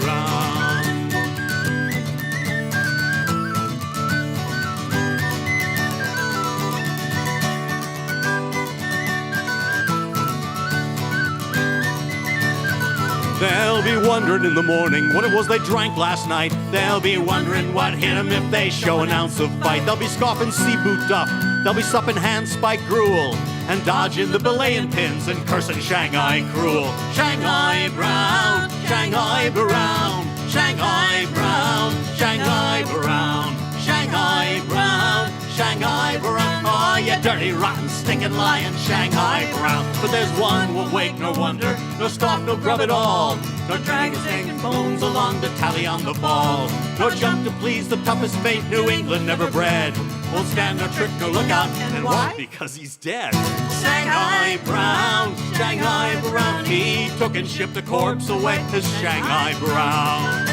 They'll be wondering in the morning what it was they drank last night. They'll be wondering what hit them if they show an ounce of fight. They'll be scoffing sea boot duff. They'll be supping handspike gruel and dodging the belaying pins and cursing Shanghai cruel. Shanghai Brown, Shanghai Brown, Shanghai Brown, Shanghai Brown, Shanghai Brown, Shanghai Brown. Oh, you dirty, rotten, stinking, lying Shanghai Brown. But there's one won't wake nor wonder, nor scoff, no grub at all, nor drag his aching bones along to tally on the ball, nor jump to please the toughest fate New England never bred. Won't stand no trick, no lookout, and why? Because he's dead. Shanghai Brown, Shanghai Brown, he took and shipped a corpse away to Shanghai Brown.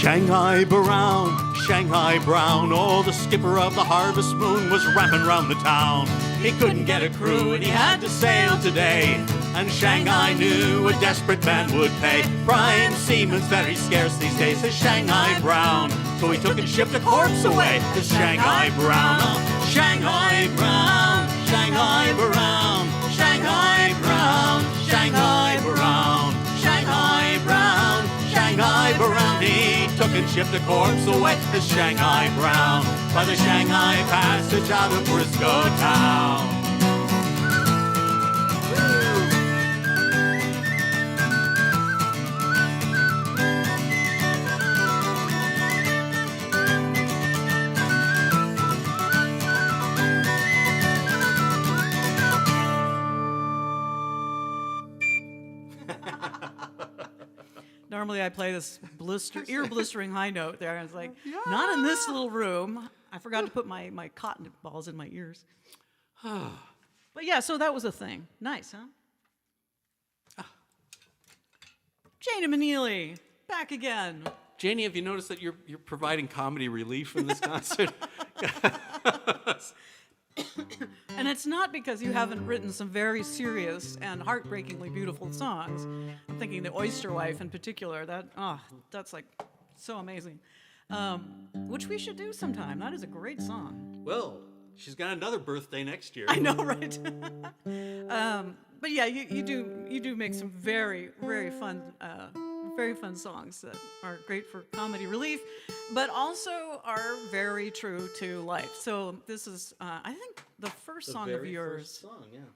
Shanghai Brown, oh, the skipper of the Harvest Moon was ramping round the town. He couldn't get a crew and he had to sail today, and Shanghai knew a desperate man would pay. Prime seaman's very scarce these days, says Shanghai Brown. So he took and shipped a corpse away to Shanghai Brown. Oh, Shanghai Brown, Shanghai Brown, Shanghai Brown, Shanghai Brown, Shanghai Brown, Shanghai Brown. He took and and shipped a corpse away to Shanghai brown by the Shanghai Passage out of Briscoe town. Normally I play this ear-blistering high note there. I was like, not in this little room. I forgot to put my cotton balls in my ears. But yeah, so that was a thing. Nice, huh? Janie Meneely, back again. Janie, have you noticed that you're providing comedy relief in this concert? And it's not because you haven't written some very serious and heartbreakingly beautiful songs. I'm thinking The Oyster Wife in particular. That's like so amazing. Which we should do sometime. That is a great song. Well, she's got another birthday next year. I know, right? But yeah, you do make some very, very fun songs that are great for comedy relief, but also are very true to life. So this is, I think, the first song of yours.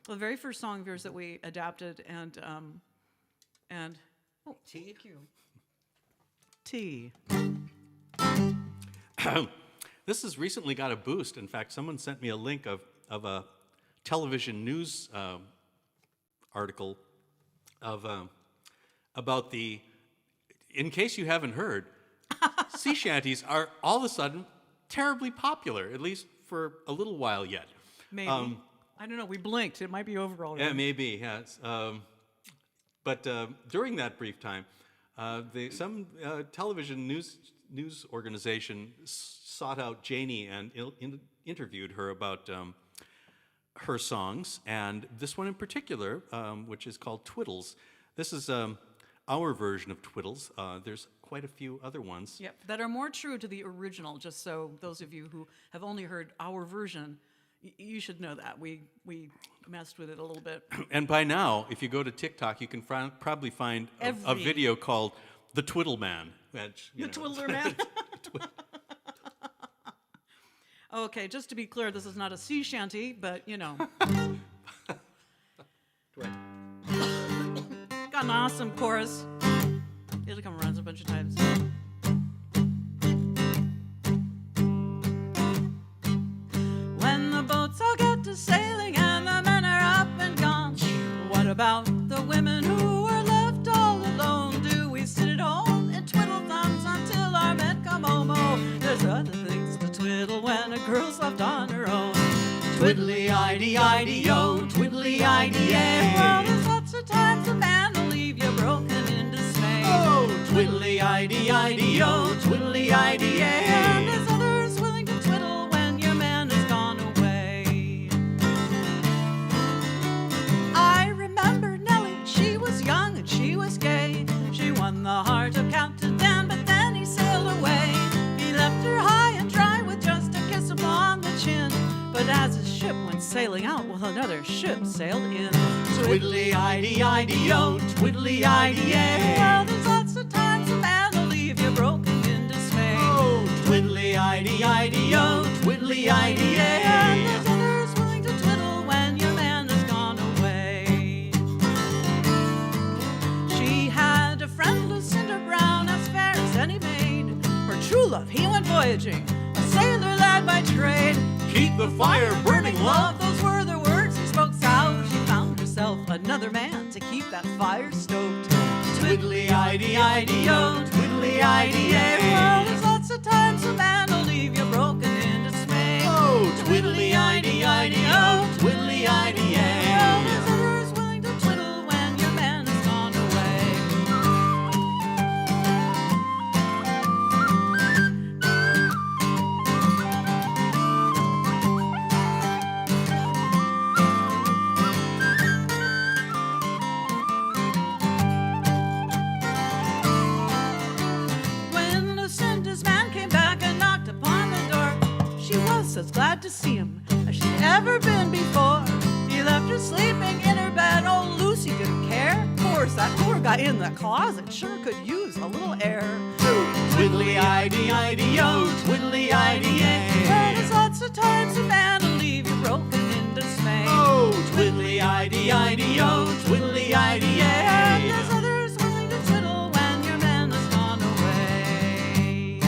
The very first song of yours that we adapted, and tea. Thank you. Tea. This has recently got a boost. In fact, someone sent me a link of a television news article about the. In case you haven't heard, sea shanties are all of a sudden terribly popular, at least for a little while yet. Maybe. I don't know. We blinked. It might be over already. Yeah, maybe. Yes. But during that brief time, some television news organization sought out Janie and interviewed her about her songs, and this one in particular, which is called Twiddles. This is our version of Twiddles. There's quite a few other ones. Yep, that are more true to the original, just so those of you who have only heard our version, you should know that. We messed with it a little bit. And by now, if you go to TikTok, you can probably find a video called The Twiddle Man. Which, the Twiddler Man? Okay, just to be clear, this is not a sea shanty, but, you know. Got an awesome chorus. It'll come around a bunch of times. When the boats all get to sailing and the men are up and gone, what about the women who are left all alone? Do we sit at home and twiddle thumbs until our men come home? Oh, there's other things to twiddle when a girl's left on her own. Twiddly-idee-idee-o, twiddly-idee-ay. Well, there's lots of times a man will leave you broken in dismay. Oh, twiddly-idee-idee-o, twiddly-idee-ay. And there's others willing to twiddle when your man has gone away. I remember Nellie, she was young and she was gay. She won the heart of Captain Dan, but then he sailed away. He left her high and dry with just a kiss upon the chin. But as his ship went sailing out, well, another ship sailed in. Twiddly-idee-idee-o, twiddly-idee-ay. Well, there's lots of times a man will leave you broken in dismay. Oh, twiddly-idee-idee-o, twiddly-idee-ay. And there's others willing to twiddle when your man has gone away. She had a friend, Lucinda Brown, as fair as any maid. Her true love, he went voyaging, a sailor lad by trade. Keep the fire burning, love, those were the words he spoke. So she found herself another man to keep that fire stoked. Twiddly-idee-idee-o, twiddly-idee-ay. Well, there's lots of times a man will leave you broken in dismay. Oh, twiddly-idee-idee-o, twiddly-idee-ay. Well, there's others willing to twiddle when your man has gone away. Was glad to see him as she'd ever been before. He left her sleeping in her bed. Oh, Lucy didn't care. Of course, that poor guy in the closet sure could use a little air. Twiddly-idee-idee-o, twiddly-idee-ay. Well, there's lots of times a man will leave you broken in dismay. Oh, twiddly-idee-idee-o, twiddly-idee-ay. And there's others willing to twiddle when your man has gone away.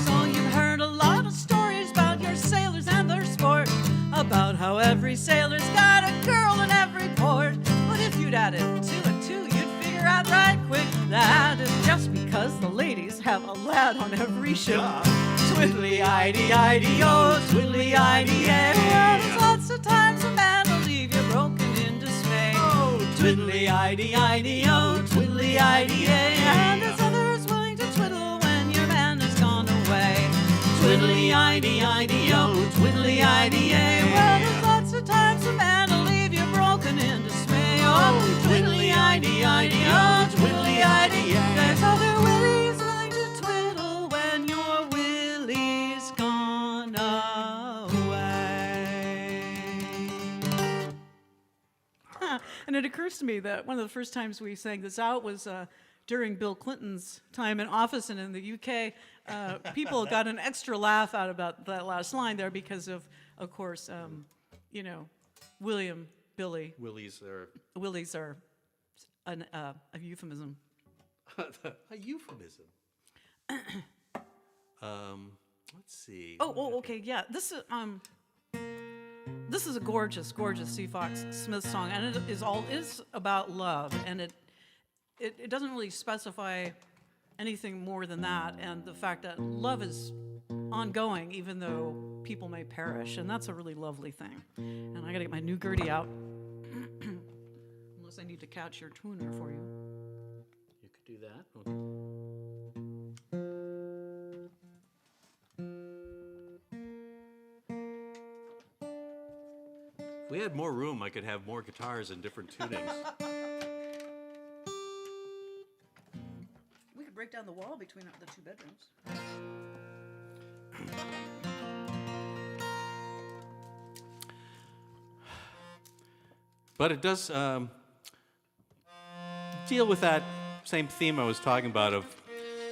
So you've heard a lot of stories about your sailors and their sport, about how every sailor's got a girl in every port. But if you'd add it 2 and 2, you'd figure out right quick that it's just because the ladies have a lad on every ship. Twiddly-idee-idee-o, twiddly-idee-ay. Well, there's lots of times a man will leave you broken in dismay. Oh, twiddly-idee-idee-o, twiddly-idee-ay. And there's others willing to twiddle when your man has gone away. Twiddly-idee-idee-o, twiddly-idee-ay. Well, there's lots of times a man will leave you broken in dismay. Oh, twiddly-idee-idee-o, twiddly-idee-ay. There's other willies willing to twiddle when your Willie's gone away. And it occurs to me that one of the first times we sang this out was during Bill Clinton's time in office, and in the UK, people got an extra laugh out about that last line there because of course, William, Billy. Willies are Willies are a euphemism. a euphemism. Let's see. Oh, okay, yeah. This is a gorgeous, gorgeous C. Fox Smith song, and it is about love, and it doesn't really specify anything more than that, and the fact that love is ongoing even though people may perish, and that's a really lovely thing. And I gotta get my new Gertie out, unless I need to catch your tuner for you. You could do that. If we had more room, I could have more guitars and different tunings. We could break down the wall between the 2 bedrooms. But it does deal with that same theme I was talking about of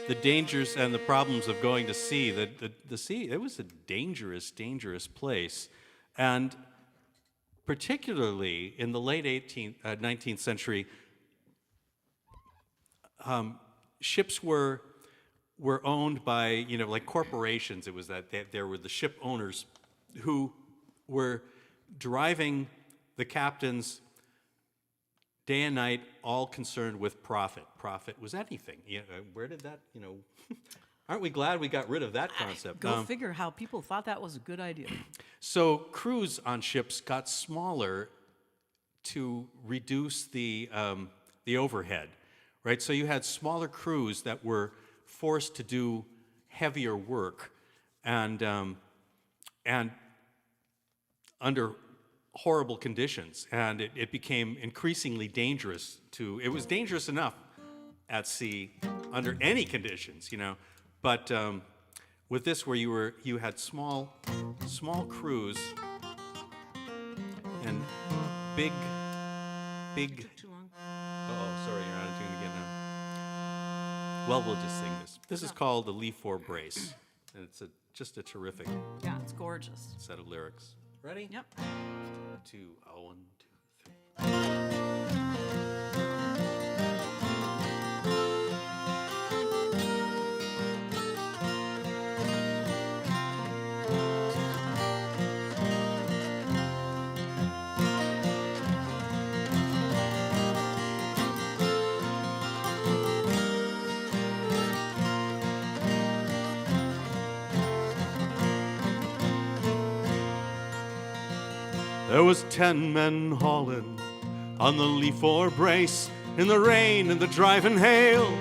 the dangers and the problems of going to sea. The sea, it was a dangerous, dangerous place. And particularly in the late 19th century, ships were owned by, like corporations. It was that there were the ship owners who were driving the captains day and night, all concerned with profit. Profit was anything. Where did that, aren't we glad we got rid of that concept? Go figure how people thought that was a good idea. So crews on ships got smaller to reduce the overhead, right? So you had smaller crews that were forced to do heavier work, and under horrible conditions, and it became increasingly dangerous it was dangerous enough at sea under any conditions, but with this where you had small crews and big Too long? oh, sorry, you're out of tune again now. Well, we'll just sing this. This is called the Lee 4 Brace, and it's just a terrific Yeah, it's gorgeous. set of lyrics. Ready? Yep. 2, 1, 2, 3. There was 10 men hauling on the lee fore brace, in the rain and the driving hail,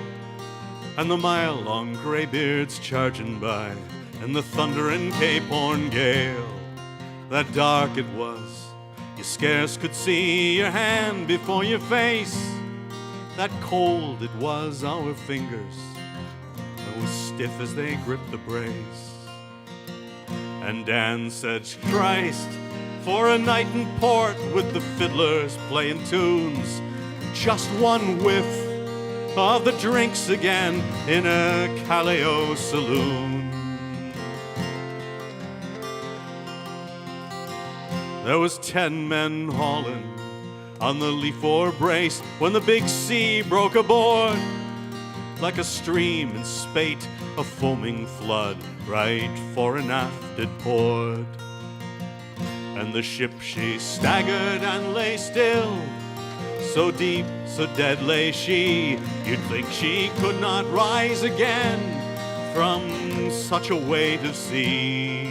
and the mile-long graybeards charging by, and the thundering Cape Horn gale. That dark it was, you scarce could see your hand before your face. That cold it was, our fingers were stiff as they gripped the brace. And Dan said, Christ, for a night in port with the fiddlers playing tunes, just one whiff of the drinks again in a Calais saloon. There was 10 men hauling on the lee fore brace when the big sea broke aboard. Like a stream in spate, a foaming flood, right fore and aft it poured. And the ship she staggered and lay still, so deep, so dead lay she, you'd think she could not rise again from such a weight of sea.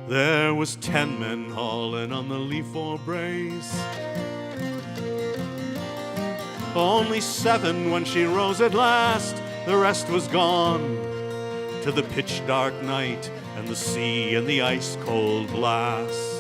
There was 10 men hauling on the lee fore brace, only 7 when she rose at last, the rest was gone to the pitch dark night and the sea and the ice cold blast.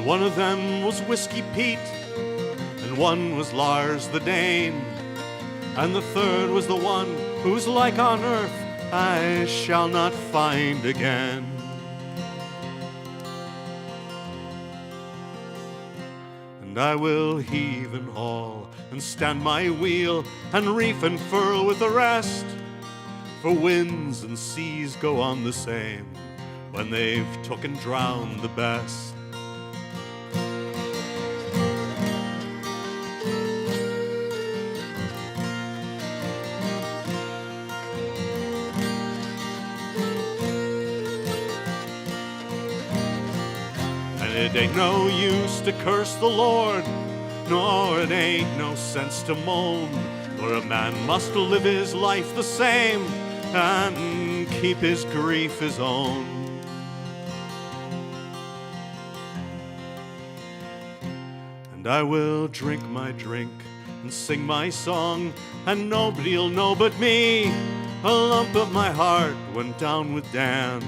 One of them was Whiskey Pete, and one was Lars the Dane, and the third was the one whose like on earth I shall not find again. And I will heave and haul and stand my wheel and reef and furl with the rest, for winds and seas go on the same when they've took and drowned the best. It ain't no use to curse the Lord, nor it ain't no sense to moan, for a man must live his life the same and keep his grief his own. And I will drink my drink and sing my song, and nobody'll know but me. A lump of my heart went down with Dan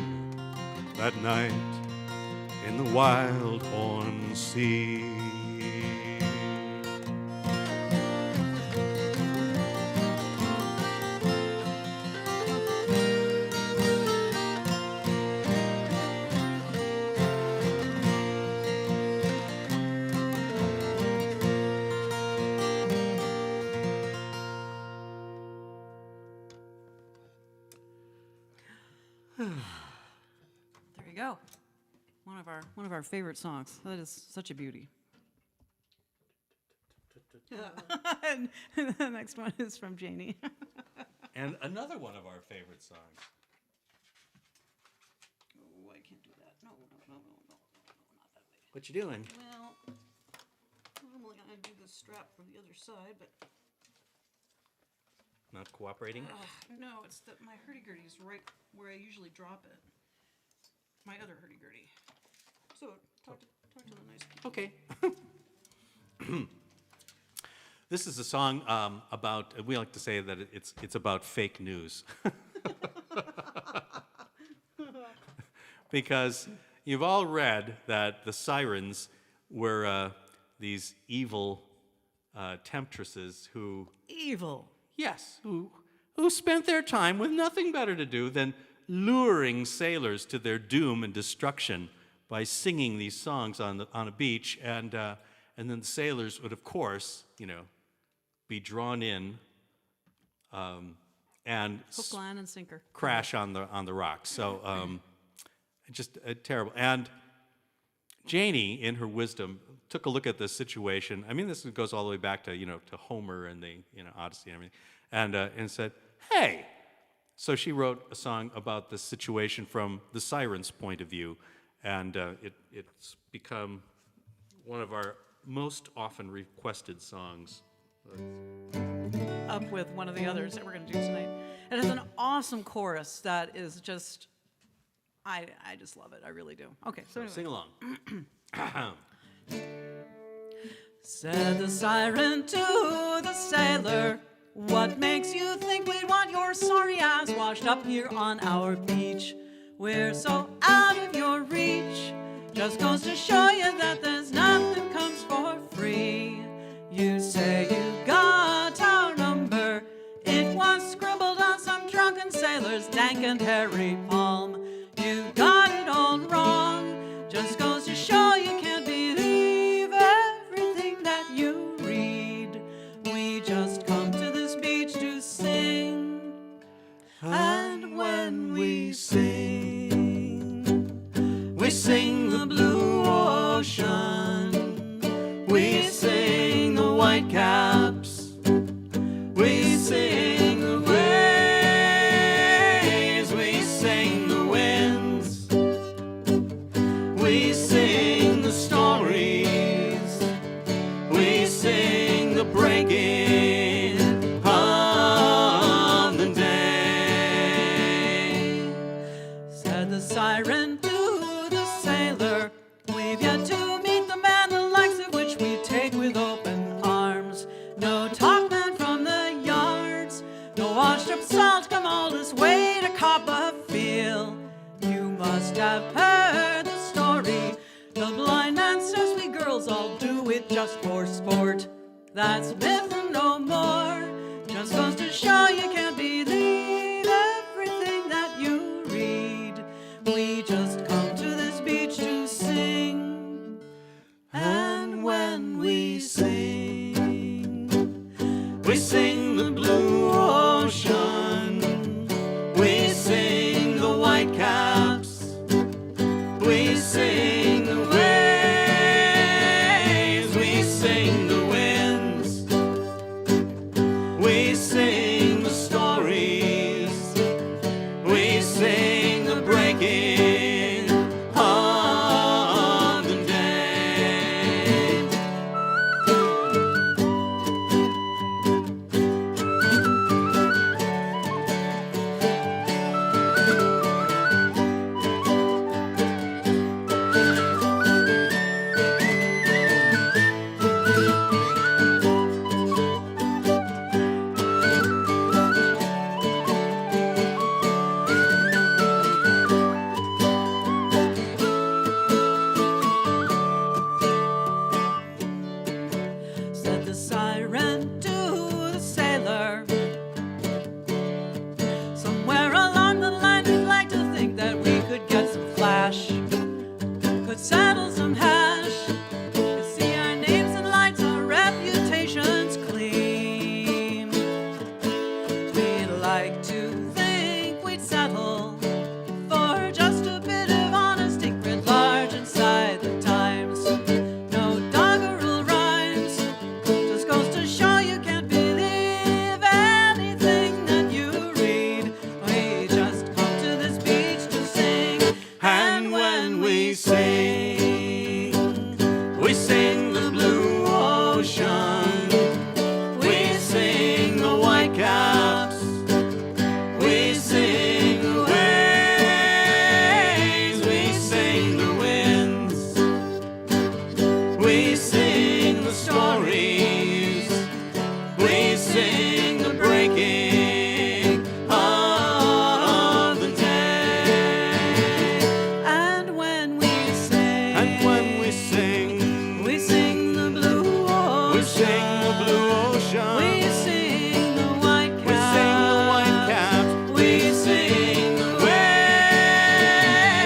that night in the wild Horn Sea. There you go. One of our favorite songs. That is such a beauty. And the next one is from Janie. And another one of our favorite songs. Oh, I can't do that. No, not that way. What you doing? Well, normally I do the strap from the other side, but Not cooperating? no, it's that my hurdy-gurdy is right where I usually drop it. My other hurdy-gurdy. So, talk to the nice people. Okay. This is a song about, we like to say that it's about fake news. Because you've all read that the Sirens were these evil temptresses who... Evil. Yes, who spent their time with nothing better to do than luring sailors to their doom and destruction by singing these songs on a beach, and then the sailors would, of course, be drawn in and Hook, line, and sinker. crash on the rocks. So just terrible. And Janie, in her wisdom, took a look at this situation. I mean, this goes all the way back to to Homer and the Odyssey and everything, and said, "Hey." So she wrote a song about the situation from the Sirens' point of view, and it's become one of our most often requested songs. Up with one of the others that we're going to do tonight. It has an awesome chorus that is just, I just love it. I really do. Okay, so anyway. Sing along. Said the siren to the sailor, what makes you think we'd want your sorry ass washed up here on our beach? We're so out of your reach. Just goes to show you that there's nothing comes for free. You say you got our number. It was scribbled on some drunken sailor's dank and hairy palm. You got it all wrong. Just goes to show you can't believe everything that you read. We just come to this beach to sing. And when we sing, we sing the blue ocean. We sing the white caps. We sing the waves. We sing the winds. We sing the stories. We sing the breaking of the day. Said the siren to the sailor, we've yet to meet the man the likes of which we take with open arms. No talk man from the yards, no washed up salt come all this way to Copperfield. You must have heard the story. The blind man says we girls all do it just for sport. That's myth and no more. Just goes to show you can't believe everything that you read. We just come to this beach to sing. And when we sing, we sing the blue ocean. We sing the white caps. We sing the waves. We sing the winds. We sing the stories. We sing the breaking of the day. Said the siren to the sailor, somewhere along the line we'd like to think that we could get some flash, could settle some hash, could see our names and lights, our reputations clean. We'd like to think we'd settle for just a bit of honesty writ large inside the Times. No doggerel rhymes, just goes to show you can't believe anything that you read. We just come to this beach to sing. And when we sing, we sing the blue ocean. We sing the white caps. We sing the waves. We sing the winds. We sing the stories. We sing the breaking of the day. And when we sing, we sing the blue ocean. We sing the blue ocean. We sing the white We sing the white caps. caps. We sing the waves.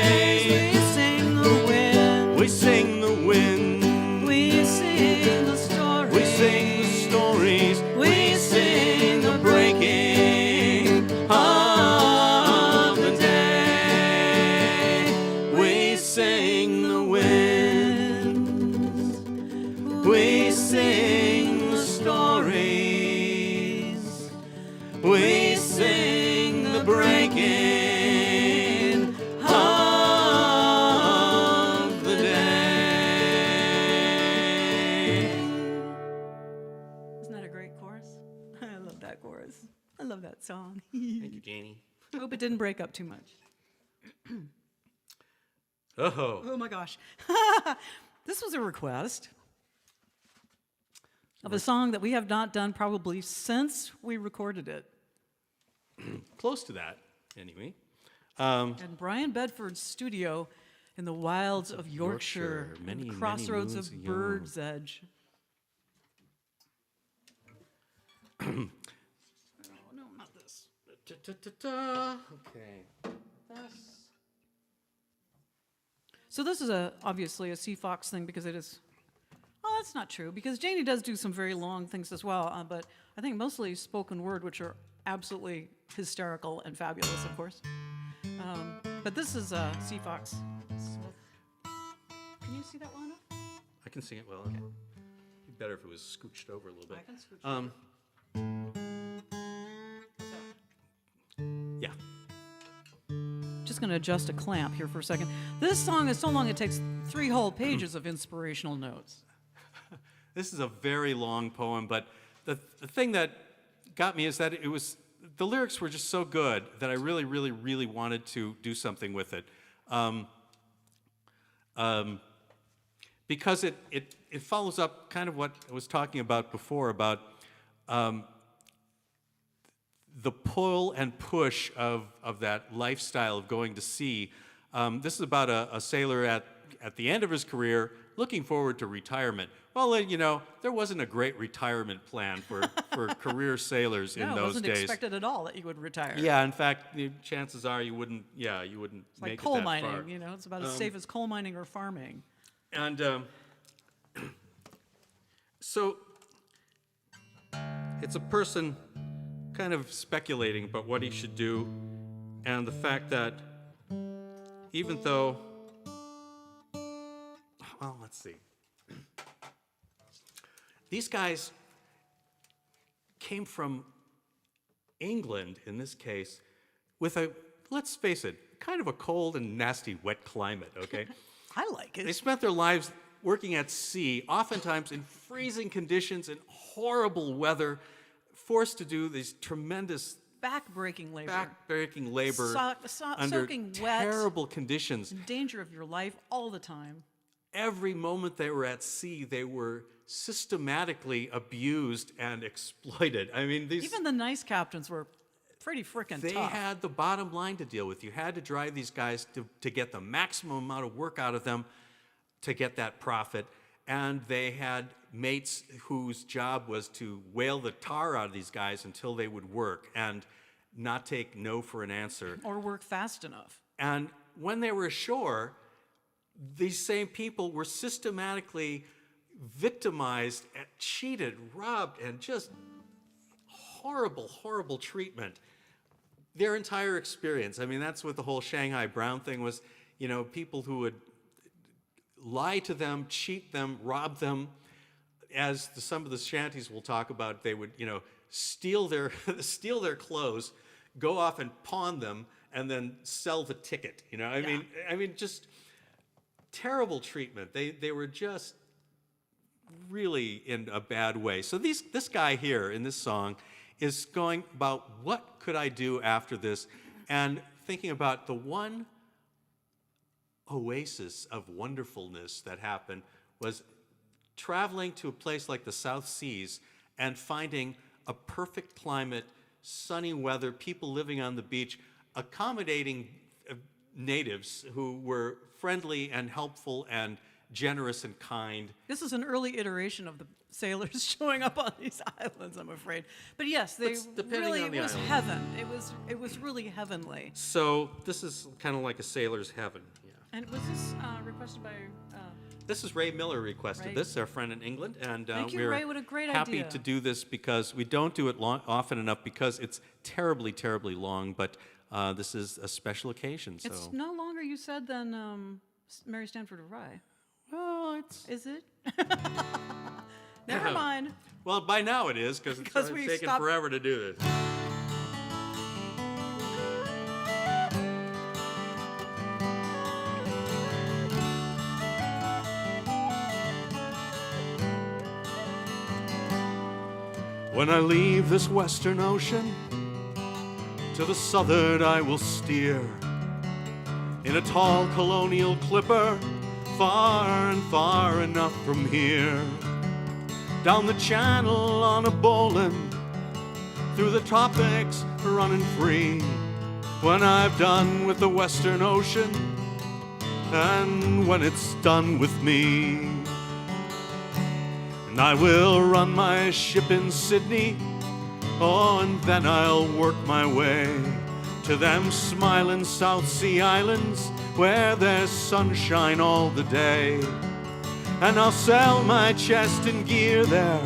We sing the wind. We sing the wind. We sing the stories. We sing the stories. We sing the breaking of the day. We sing the winds. We sing the stories. We sing the breaking of the day. Isn't that a great chorus? I love that chorus. I love that song. Thank you, Janie. I hope it didn't break up too much. Oh. Oh my gosh. This was a request. of a song that we have not done probably since we recorded it. Close to that, anyway. In Brian Bedford's studio in the wilds of Yorkshire, many, the crossroads many of moons Bird's Edge. Oh, no, not this. Okay. So this is obviously a Sea Fox thing because it is. Well, that's not true because Janie does do some very long things as well, but I think mostly spoken word, which are absolutely hysterical and fabulous, of course. But this is Sea Fox Smith. Can you see that well enough? I can sing it well. Okay. It'd be better if it was scooched over a little bit. I can scooch over. Yeah. Just going to adjust a clamp here for a second. This song is so long it takes 3 whole pages of inspirational notes. This is a very long poem, but the thing that got me is that the lyrics were just so good that I really, really, really wanted to do something with it. Because it follows up kind of what I was talking about before, about the pull and push of that lifestyle of going to sea. This is about a sailor at the end of his career looking forward to retirement. Well, there wasn't a great retirement plan for career sailors in those days. No, it wasn't expected at all that you would retire. Yeah, in fact, the chances are you wouldn't It's like make coal it that mining, far. it's about as safe as coal mining or farming. And so it's a person kind of speculating about what he should do, and the fact that even though, well, let's see. These guys came from England, in this case, with let's face it, kind of a cold and nasty wet climate, okay? I like it. They spent their lives working at sea, oftentimes in freezing conditions and horrible weather, forced to do these tremendous Back-breaking labor. under Soaking wet. terrible conditions. In danger of your life all the time. Every moment they were at sea, they were systematically abused and exploited. I mean, Even the nice captains were pretty frickin' they tough. had the bottom line to deal with. You had to drive these guys to get the maximum amount of work out of them to get that profit. And they had mates whose job was to whale the tar out of these guys until they would work and not take no for an answer. Or work fast enough. And when they were ashore, these same people were systematically victimized, and cheated, robbed, and just horrible, horrible treatment. Their entire experience. I mean, that's what the whole Shanghai Brown thing was, people who would lie to them, cheat them, rob them. As some of the shanties will talk about, they would, steal their clothes, go off and pawn them, and then sell the ticket. I mean, just terrible treatment. They were just really in a bad way. So this guy here in this song is going about what could I do after this, and thinking about the one oasis of wonderfulness that happened was traveling to a place like the South Seas and finding a perfect climate, sunny weather, people living on the beach, accommodating natives who were friendly and helpful and generous and kind. This is an early iteration of the sailors showing up on these islands, I'm afraid. But yes, it was heaven. It was really heavenly. So this is kind of like a sailor's heaven. Yeah. And was this requested by? This is Ray Miller requested Ray. this, our friend in England, and Thank you, we're Ray. What a great happy idea. to do this because we don't do it often enough because it's terribly, terribly long. But this is a special occasion. So It's no longer, you said, than Mary Stanford of Rye. well, it's Is it? Never mind. well by now it is because it's we taken stopped- forever to do this. When I leave this western ocean, to the southern I will steer, in a tall colonial clipper, far and far enough from here. down the channel on a bowline, through the tropics running free. When I've done with the Western Ocean, and when it's done with me, and I will run my ship in Sydney, oh, and then I'll work my way to them smiling South Sea Islands where there's sunshine all the day. And I'll sell my chest and gear there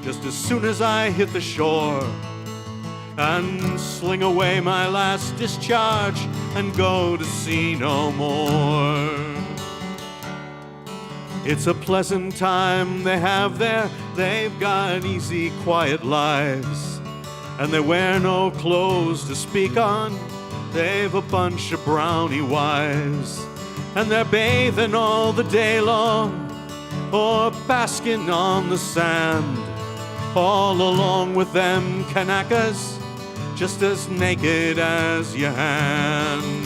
just as soon as I hit the shore, and sling away my last discharge and go to sea no more. It's a pleasant time they have there. They've got easy, quiet lives, and they wear no clothes to speak on. They've a bunch of brownie wives, and they're bathing all the day long, or basking on the sand, all along with them Kanakas, just as naked as your hand.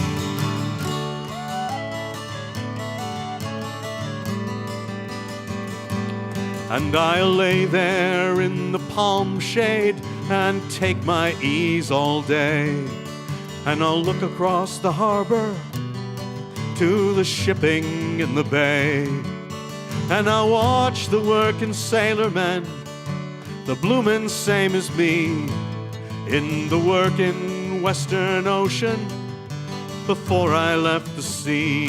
And I'll lay there in the palm shade and take my ease all day, and I'll look across the harbor to the shipping in the bay, and I'll watch the working sailormen, the bloomin' same as me, in the working Western Ocean before I left the sea.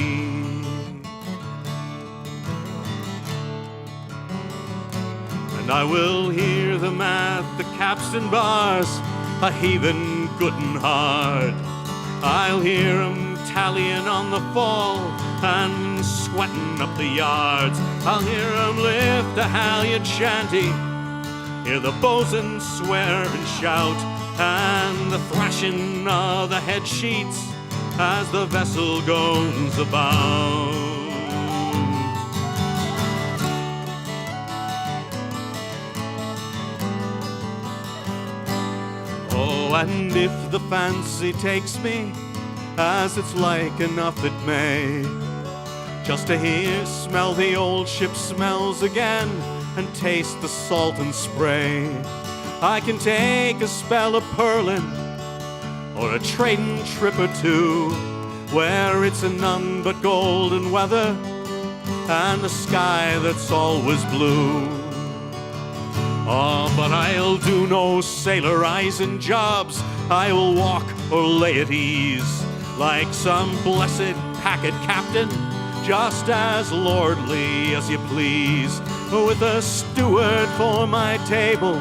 And I will hear them at the capstan bars, a heaving good and hard. I'll hear 'em tallying on the fall and sweating up the yards. I'll hear 'em lift a halyard shanty, hear the bosun swear and shout, and the thrashing of the head sheets as the vessel goes about. Oh, and if the fancy takes me, as it's like enough it may, just to hear, smell the old ship smells again, and taste the salt and spray, I can take a spell of pearling or a trading trip or two, where it's a none but golden weather and a sky that's always blue. Oh, but I'll do no sailorizing jobs. I will walk or lay at ease like some blessed packet captain, just as lordly as you please, with a steward for my table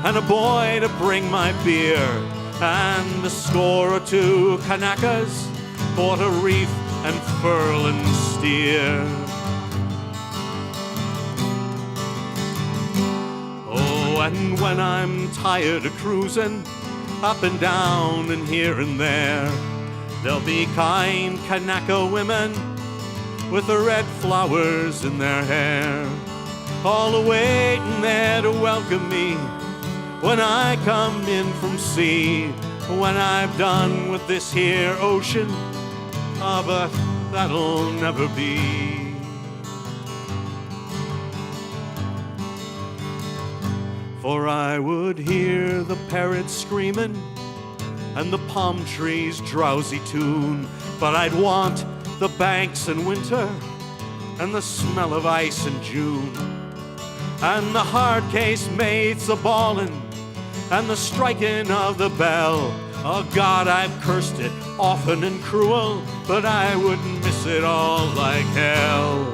and a boy to bring my beer, and a score or two Kanakas for to reef and furl and steer. Oh, and when I'm tired of cruising up and down and here and there, there'll be kind Kanaka women with the red flowers in their hair, all awaiting there to welcome me when I come in from sea, when I've done with this here ocean. Ah, but that'll never be. For I would hear the parrots screaming and the palm trees' drowsy tune, but I'd want the banks in winter and the smell of ice in June, and the hard case mates a-bawling and the striking of the bell. Oh God, I've cursed it often and cruel, but I wouldn't miss it all like hell.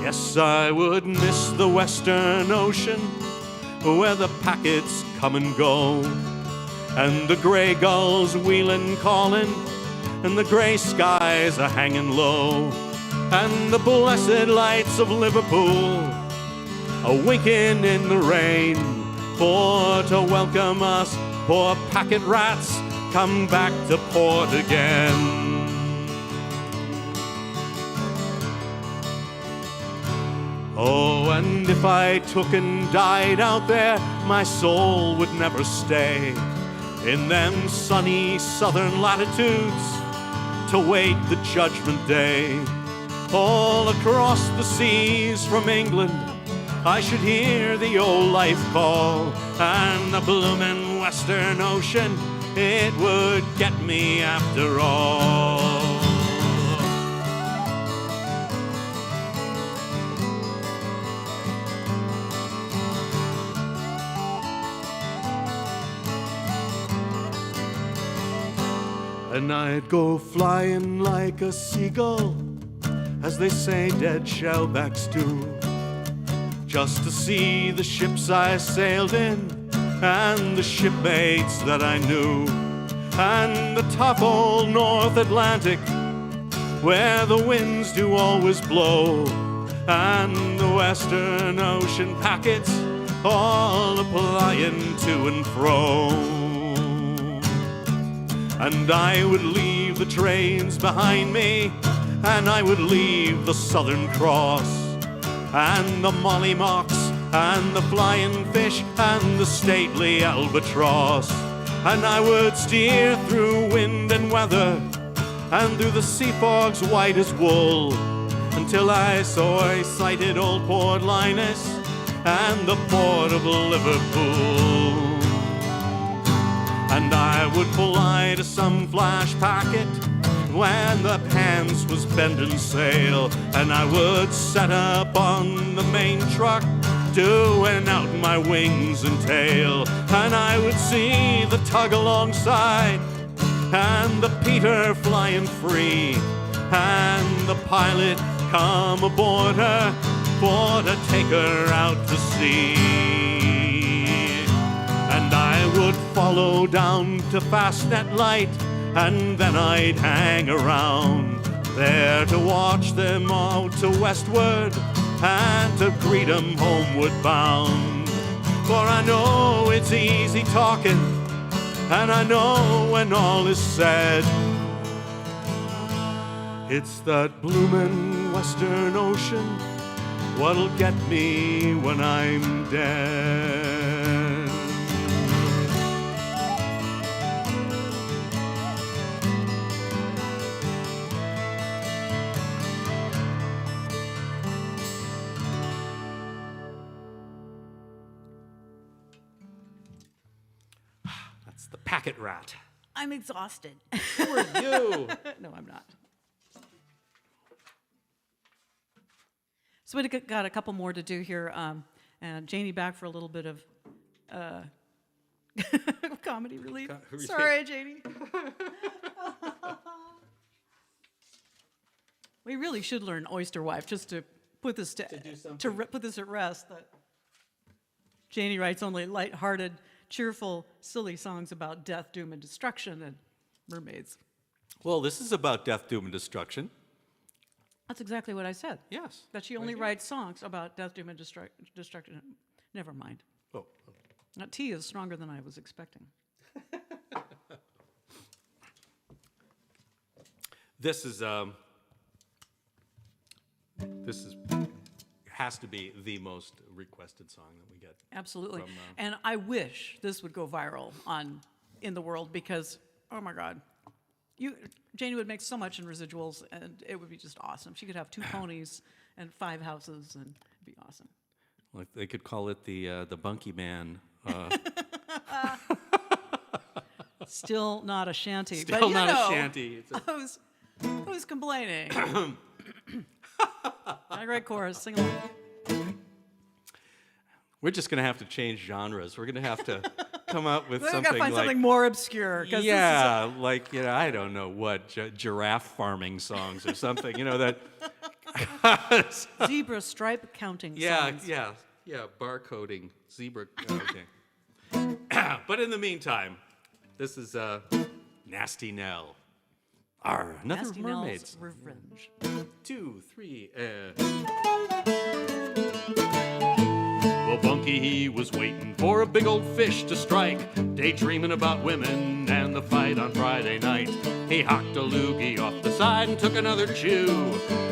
Yes, I would miss the Western Ocean, where the packets come and go, and the grey gulls wheeling calling, and the grey skies are hanging low, and the blessed lights of Liverpool a winking in the rain, for to welcome us poor packet rats come back to port again. Oh, and if I took and died out there, my soul would never stay in them sunny southern latitudes to wait the judgment day. all across the seas from England, I should hear the old life call, and the bloomin' Western Ocean, it would get me after all. And I'd go flying like a seagull, as they say dead shellbacks do, just to see the ships I sailed in and the shipmates that I knew, and the tough old North Atlantic where the winds do always blow, and the Western Ocean packets all a-plying to and fro. And I would leave the trains behind me, and I would leave the Southern Cross, and the mollymocks, and the flying fish, and the stately albatross. And I would steer through wind and weather, and through the sea fogs white as wool, until I saw I sighted old Port Linus and the port of Liverpool. And I would fly to some flash packet when the pants was bending sail, and I would set up on the main truck, doing out my wings and tail, and I would see the tug alongside, and the Peter flying free, and the pilot come aboard her for to take her out to sea. And I would follow down to Fastnet Light, and then I'd hang around there to watch them out to westward and to greet 'em homeward bound. For I know it's easy talking, and I know when all is said, it's that bloomin' Western Ocean what'll get me when I'm dead. The packet rat. I'm exhausted. Who are you? No, I'm not. So we got a couple more to do here. And Janie back for a little bit of comedy relief. Sorry, Janie. We really should learn Oyster Wife just to put this put this at rest. That Janie writes only light-hearted, cheerful, silly songs about death, doom, and destruction, and mermaids. Well, this is about death, doom, and destruction. That's exactly what I said. Yes. That she only writes songs about death, doom, and destruction. Never mind. Oh. That tea is stronger than I was expecting. This has to be the most requested song that we get. Absolutely. And I wish this would go viral in the world, because, oh my God, Janie would make so much in residuals, and it would be just awesome. She could have 2 ponies and 5 houses, and it'd be awesome. Like they could call it the Bunky Man. Still not a shanty. Still not a shanty. Who's complaining? Got a great chorus. Sing along. We're just going to have to change genres. We're going to have to come up with something got to find like, something more obscure. Yeah, like, I don't know what, giraffe farming songs or something, that. Zebra stripe counting songs. Yeah, barcoding, zebra, okay. But in the meantime, this is Nasty Nell. Another Nasty mermaids. Nell's Revenge. 2, 3, Well, Bunky, he was waiting for a big old fish to strike, daydreaming about women and the fight on Friday night. He hocked a loogie off the side and took another chew.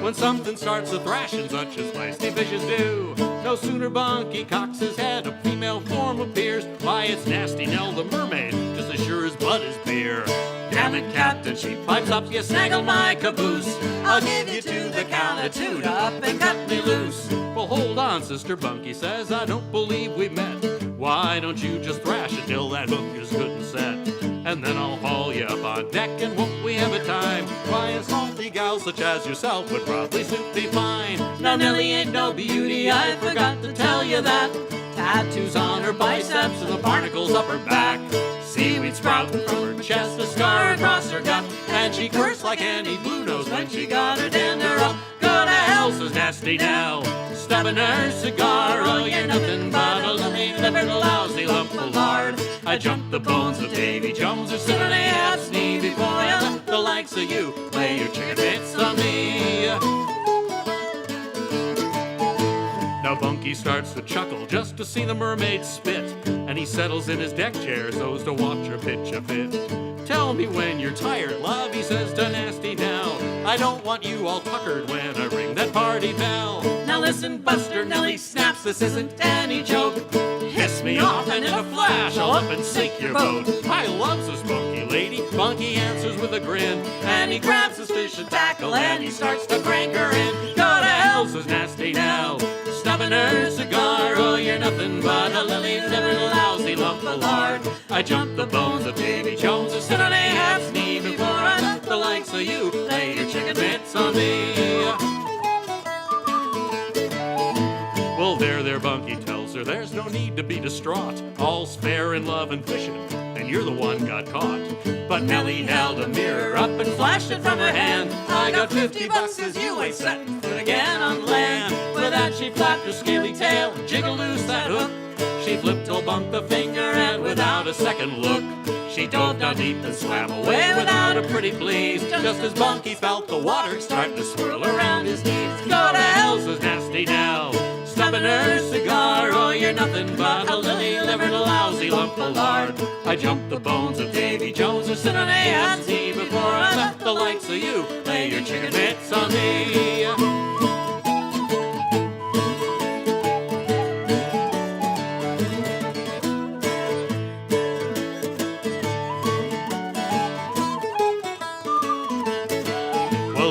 When something starts a thrashing, such as feisty fishes do, no sooner Bunky cocks his head, a female form appears. Why, it's Nasty Nell the mermaid, just as sure as blood is beer. Damn it, Captain, she pipes up, you snaggle my caboose. I'll give you to the count of two to up and cut me loose. Well, hold on, Sister Bunky says, I don't believe we met. Why don't you just thrash until that hook is good and set? And then I'll haul you up on deck, and won't we have a time? Why, a salty gal such as yourself would probably suit me fine. Now, Nellie ain't no beauty, I forgot to tell you that. Tattoos on her biceps and the barnacles up her back. Seaweed sprouting from her chest, a scar across her gut. And she cursed like any blue nose when she got her dander up. Go to hell, says Nasty Nell, stubbing her cigar. Oh, you're nothing but a lily-livered lousy lump of lard. I jumped the bones of Davy Jones, or sit on a half knee before I let the likes of you lay your chicken bits on me. Now Bunky starts to chuckle just to see the mermaid spit, and he settles in his deck chair so's to watch her pitch a fit. Tell me when you're tired, love, he says to Nasty Nell. I don't want you all tuckered when I ring that party bell. Now listen, Buster, Nellie snaps, this isn't any joke. Hiss me off and in a flash I'll up and sink your boat. I loves this Bunky lady, Bunky answers with a grin, and he grabs his fish and tackle and he starts to crank her in. Go to hell, says Nasty Nell, stubbing her cigar. Oh, you're nothing but a lily-livered lousy lump of lard. I jumped the bones of Davy Jones and sit on a half's knee before I let the likes of you lay your chicken bits on me. Well, there, Bunky tells her there's no need to be distraught. All's fair in love and fishing, and you're the one got caught. But Nellie held a mirror up and flashed it from her hand. I got $50 as you ain't setting foot again on land. With that she flapped her scaly tail and jiggled loose that hook. She flipped till Bunk the finger, and without a second look, she dove down deep and swam away without a pretty please. Just as Bunky felt the water start to swirl around his knees. Go to hell, says Nasty Nell, stubbing her cigar. Oh, you're nothing but a lily-livered lousy lump of lard. I jumped the bones of Davy Jones and sit on a half's knee before I let the likes of you lay your chicken bits on me.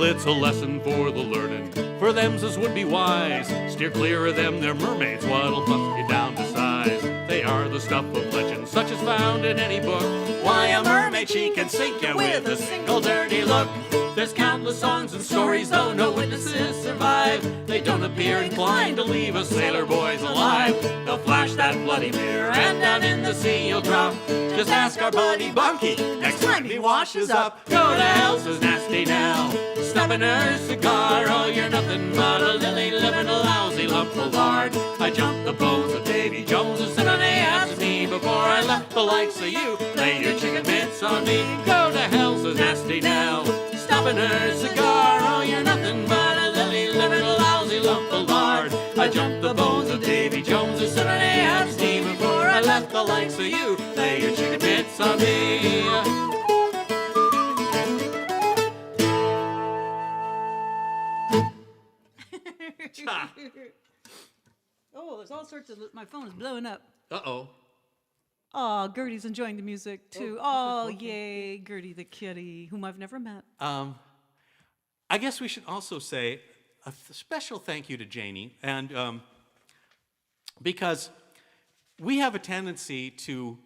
It's a lesson for the learning, for them's as would be wise. Steer clear of them, they're mermaids, what'll bust you down to size. They are the stuff of legend, such as found in any book. Why, a mermaid, she can sink you with a single dirty look. There's countless songs and stories, though no witnesses survive. They don't appear inclined to leave us sailor boys alive. They'll flash that bloody mirror, and down in the sea you'll drop. Just ask our buddy Bunky next time he washes up. Go to hell, says Nasty Nell, stubbing her cigar. Oh, you're nothing but a lily-livered lousy lump of lard. I jumped the bones of Davy Jones and sit on a half's knee before I let the likes of you lay your chicken bits on me. Go to hell, says Nasty Nell, stubbing her cigar. Oh, you're nothing but a lily-livered lousy lump of lard. I jumped the bones of Davy Jones and sit on a half's knee before I let the likes of you lay your chicken bits on me. Oh, there's all sorts of. My phone is blowing up. Uh-oh. Oh, Gertie's enjoying the music too. Oh, yay, Gertie the kitty, whom I've never met. I guess we should also say a special thank you to Janie, and because we have a tendency to,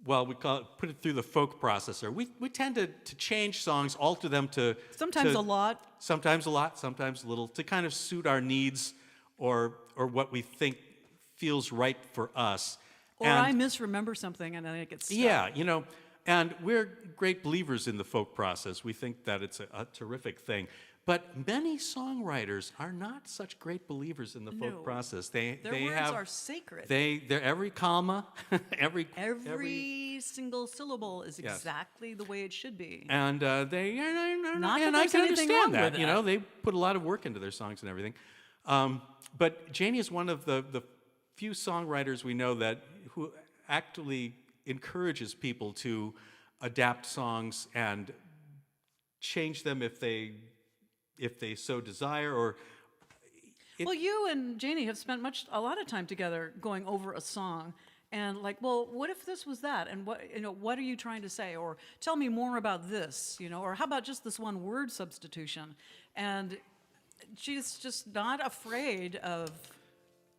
well, we call it, put it through the folk processor. We tend to change songs, alter them to Sometimes a lot. Sometimes a lot, sometimes a little, to kind of suit our needs or what we think feels right for us. Or I misremember something and then it gets stuck. Yeah, you know, and we're great believers in the folk process. We think that it's a terrific thing. But many songwriters are not such great believers in the folk process. Their words are sacred. They're every comma, every single syllable is exactly the way it should be. And Not and that I there's can anything understand wrong that. with You that. know, they put a lot of work into their songs and everything. But Janie is one of the few songwriters we know who actually encourages people to adapt songs and change them if they so desire, or well, you and Janie have spent a lot of time together going over a song, And like, well, what if this was that? And what are you trying to say? Or tell me more about this, or how about just this one word substitution? And she's just not afraid of,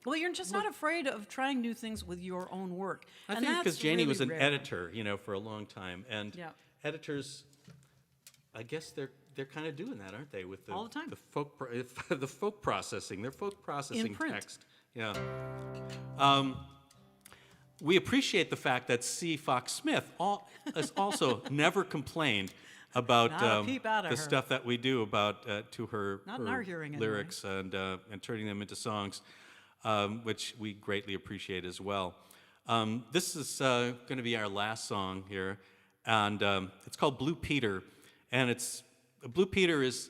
well, you're just not afraid of trying new things with your own work. I and think that's because Janie really was an rare. editor, for a long time, and Yeah. editors, I guess they're kind of doing that, aren't they? With All the time. the folk processing. They're folk processing print. text. Yeah. We appreciate the fact that C. Fox Smith has also never complained about Not a peep out of the her. stuff that we do about to her, Not in her our hearing, anyway. lyrics and turning them into songs, which we greatly appreciate as well. This is going to be our last song here, and it's called Blue Peter, and Blue Peter is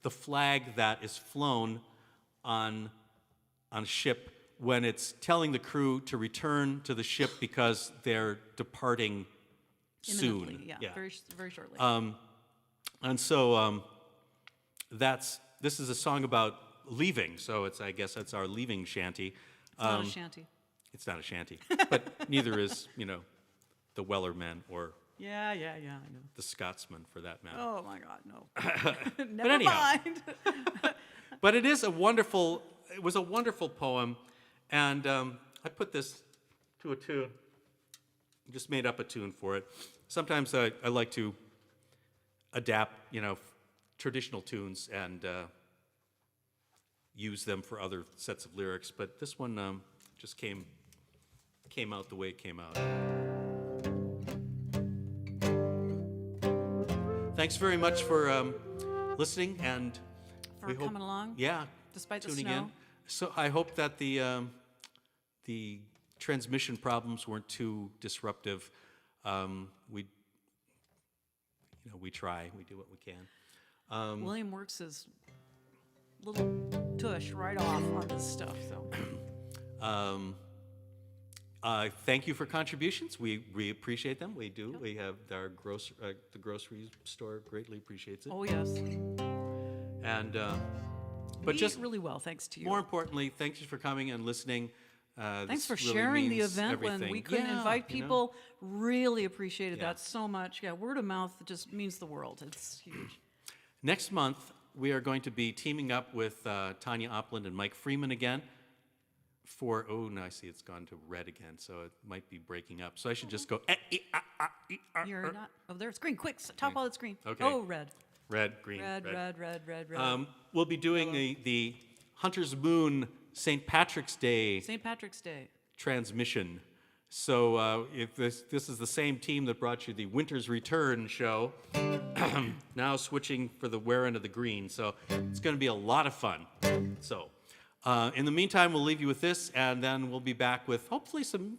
the flag that is flown on a ship when it's telling the crew to return to the ship because they're departing Imminently, soon. yeah, very, very shortly. And so this is a song about leaving. So I guess that's our leaving shanty. It's not a shanty. It's not a shanty, but neither is the Wellermen or Yeah, I know. the Scotsman for that matter. Oh my God, no. Never anyhow. mind. But it was a wonderful poem, and I put this to a tune. Just made up a tune for it. Sometimes I like to adapt, traditional tunes and use them for other sets of lyrics. But this one just came out the way it came out. Thanks very much for listening, and For we hope, coming along, yeah, despite the tuning snow. in. So I hope that the transmission problems weren't too disruptive. We try, we do what we can. William works his little tush right off on this stuff. So Thank you for contributions. We appreciate them. We do. We have the grocery store greatly appreciates it. oh yes, And we but just eat really well thanks to you. more importantly, thanks for coming and listening. Thanks This for really sharing the means event when everything. we couldn't Yeah, invite people. Really appreciated Yeah. that so much. Yeah, word of mouth just means the world. It's huge. Next month, we are going to be teaming up with Tanya Opland and Mike Freeman again for, no, I see it's gone to red again, so it might be breaking up. So I should just go, You're not. Oh, there's green. Quick, top all that screen. Okay. Oh, red. red, green, Red. We'll be doing the Hunter's Moon St. Patrick's Day St. Patrick's Day. transmission. So if this is the same team that brought you the Winter's Return show, now switching for the wearing of the green. So it's going to be a lot of fun. So in the meantime, we'll leave you with this, and then we'll be back with hopefully some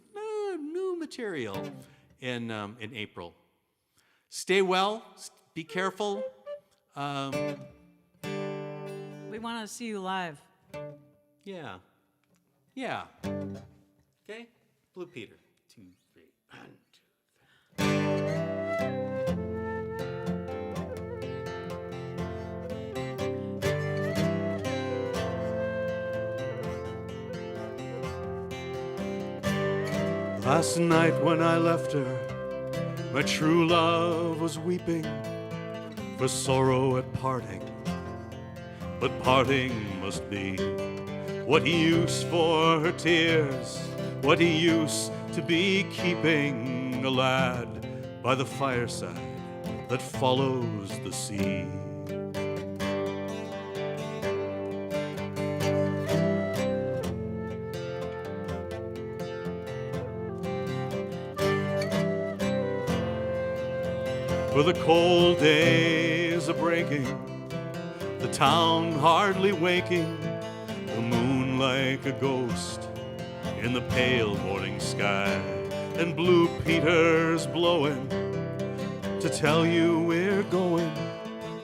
new material in April. Stay well. Be careful. We want to see you live. Yeah. Yeah. Okay? Blue Peter. 2, 3. 1, 2, 3. Last night when I left her, my true love was weeping for sorrow at parting. But parting must be what he used for her tears, what he used to be keeping a lad by the fireside that follows the sea. For the cold days are breaking, the town hardly waking, the moon like a ghost in the pale morning sky, and Blue Peter's blowing to tell you we're going,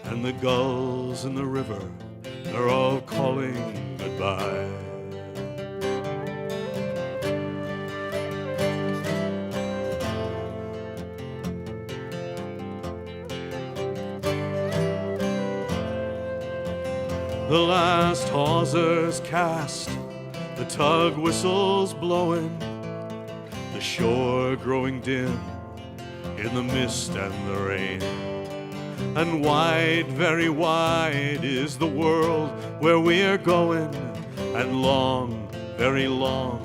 and the gulls in the river are all calling goodbye. The last hawser's cast, the tug whistles blowing, the shore growing dim in the mist and the rain. And wide, very wide is the world where we're going, and long, very long,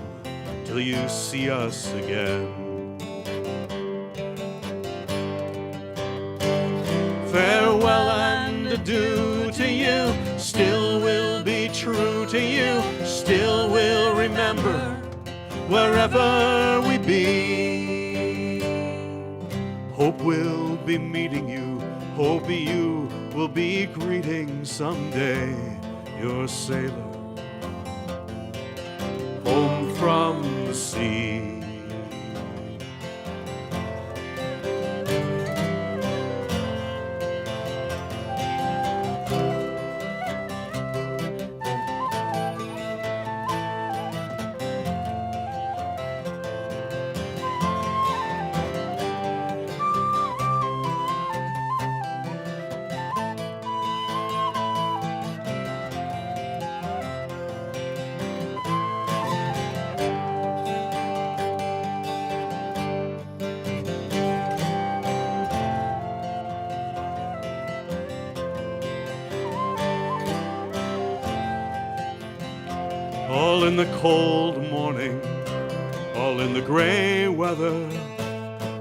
till you see us again. Farewell and adieu to you, still will be true to you, still will remember wherever we be. Hope we'll be meeting you, hope you will be greeting someday your sailor home from the sea. All in the cold morning, all in the gray weather,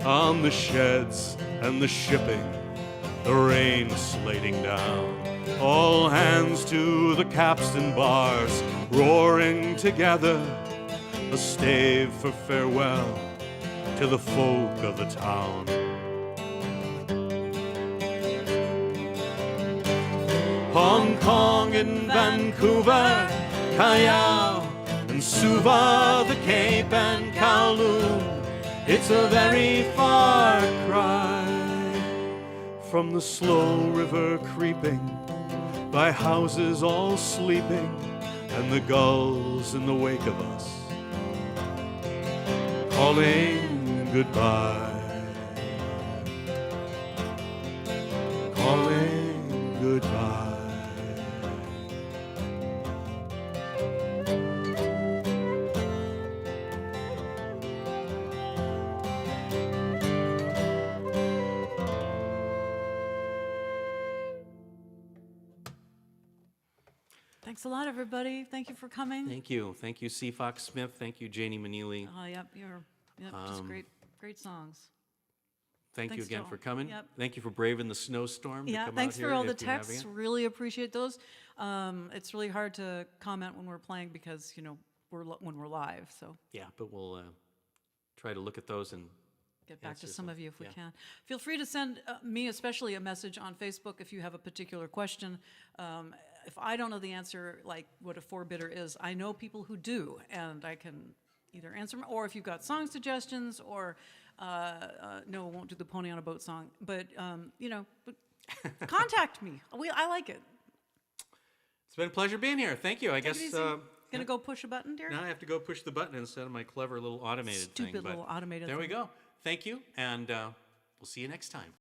on the sheds and the shipping, the rain slating down. All hands to the capstan bars, roaring together, a stave for farewell to the folk of the town. Hong Kong and Vancouver, Callao and Suva, the Cape and Kowloon, it's a very far cry from the slow river creeping by houses all sleeping and the gulls in the wake of us calling goodbye, calling goodbye. Thanks a lot, everybody. Thank you for coming. Thank you. Thank you, C. Fox Smith. Thank you, Janie Meneely. Oh, yep, just great songs. Thank you Thanks, again Joel. for coming. Yep. Thank you for braving the snowstorm. Yeah, to come thanks out for here all the if you're having texts. it. Really appreciate those. It's really hard to comment when we're playing because when we're live. So Yeah, but we'll try to look at those and get back to answer some some. of you if we Yeah. can. Feel free to send me especially a message on Facebook if you have a particular question. If I don't know the answer, like what a four-bitter is, I know people who do, and I can either answer them, or if you've got song suggestions, or no, won't do the Pony on a Boat song, but but contact me. I like it. It's been a pleasure being here. Thank you. I Take it guess easy. Gonna go push a button, dear? now I have to go push the button instead of my clever little automated thing. Stupid but little automated There we thing. go. Thank you, and we'll see you next time.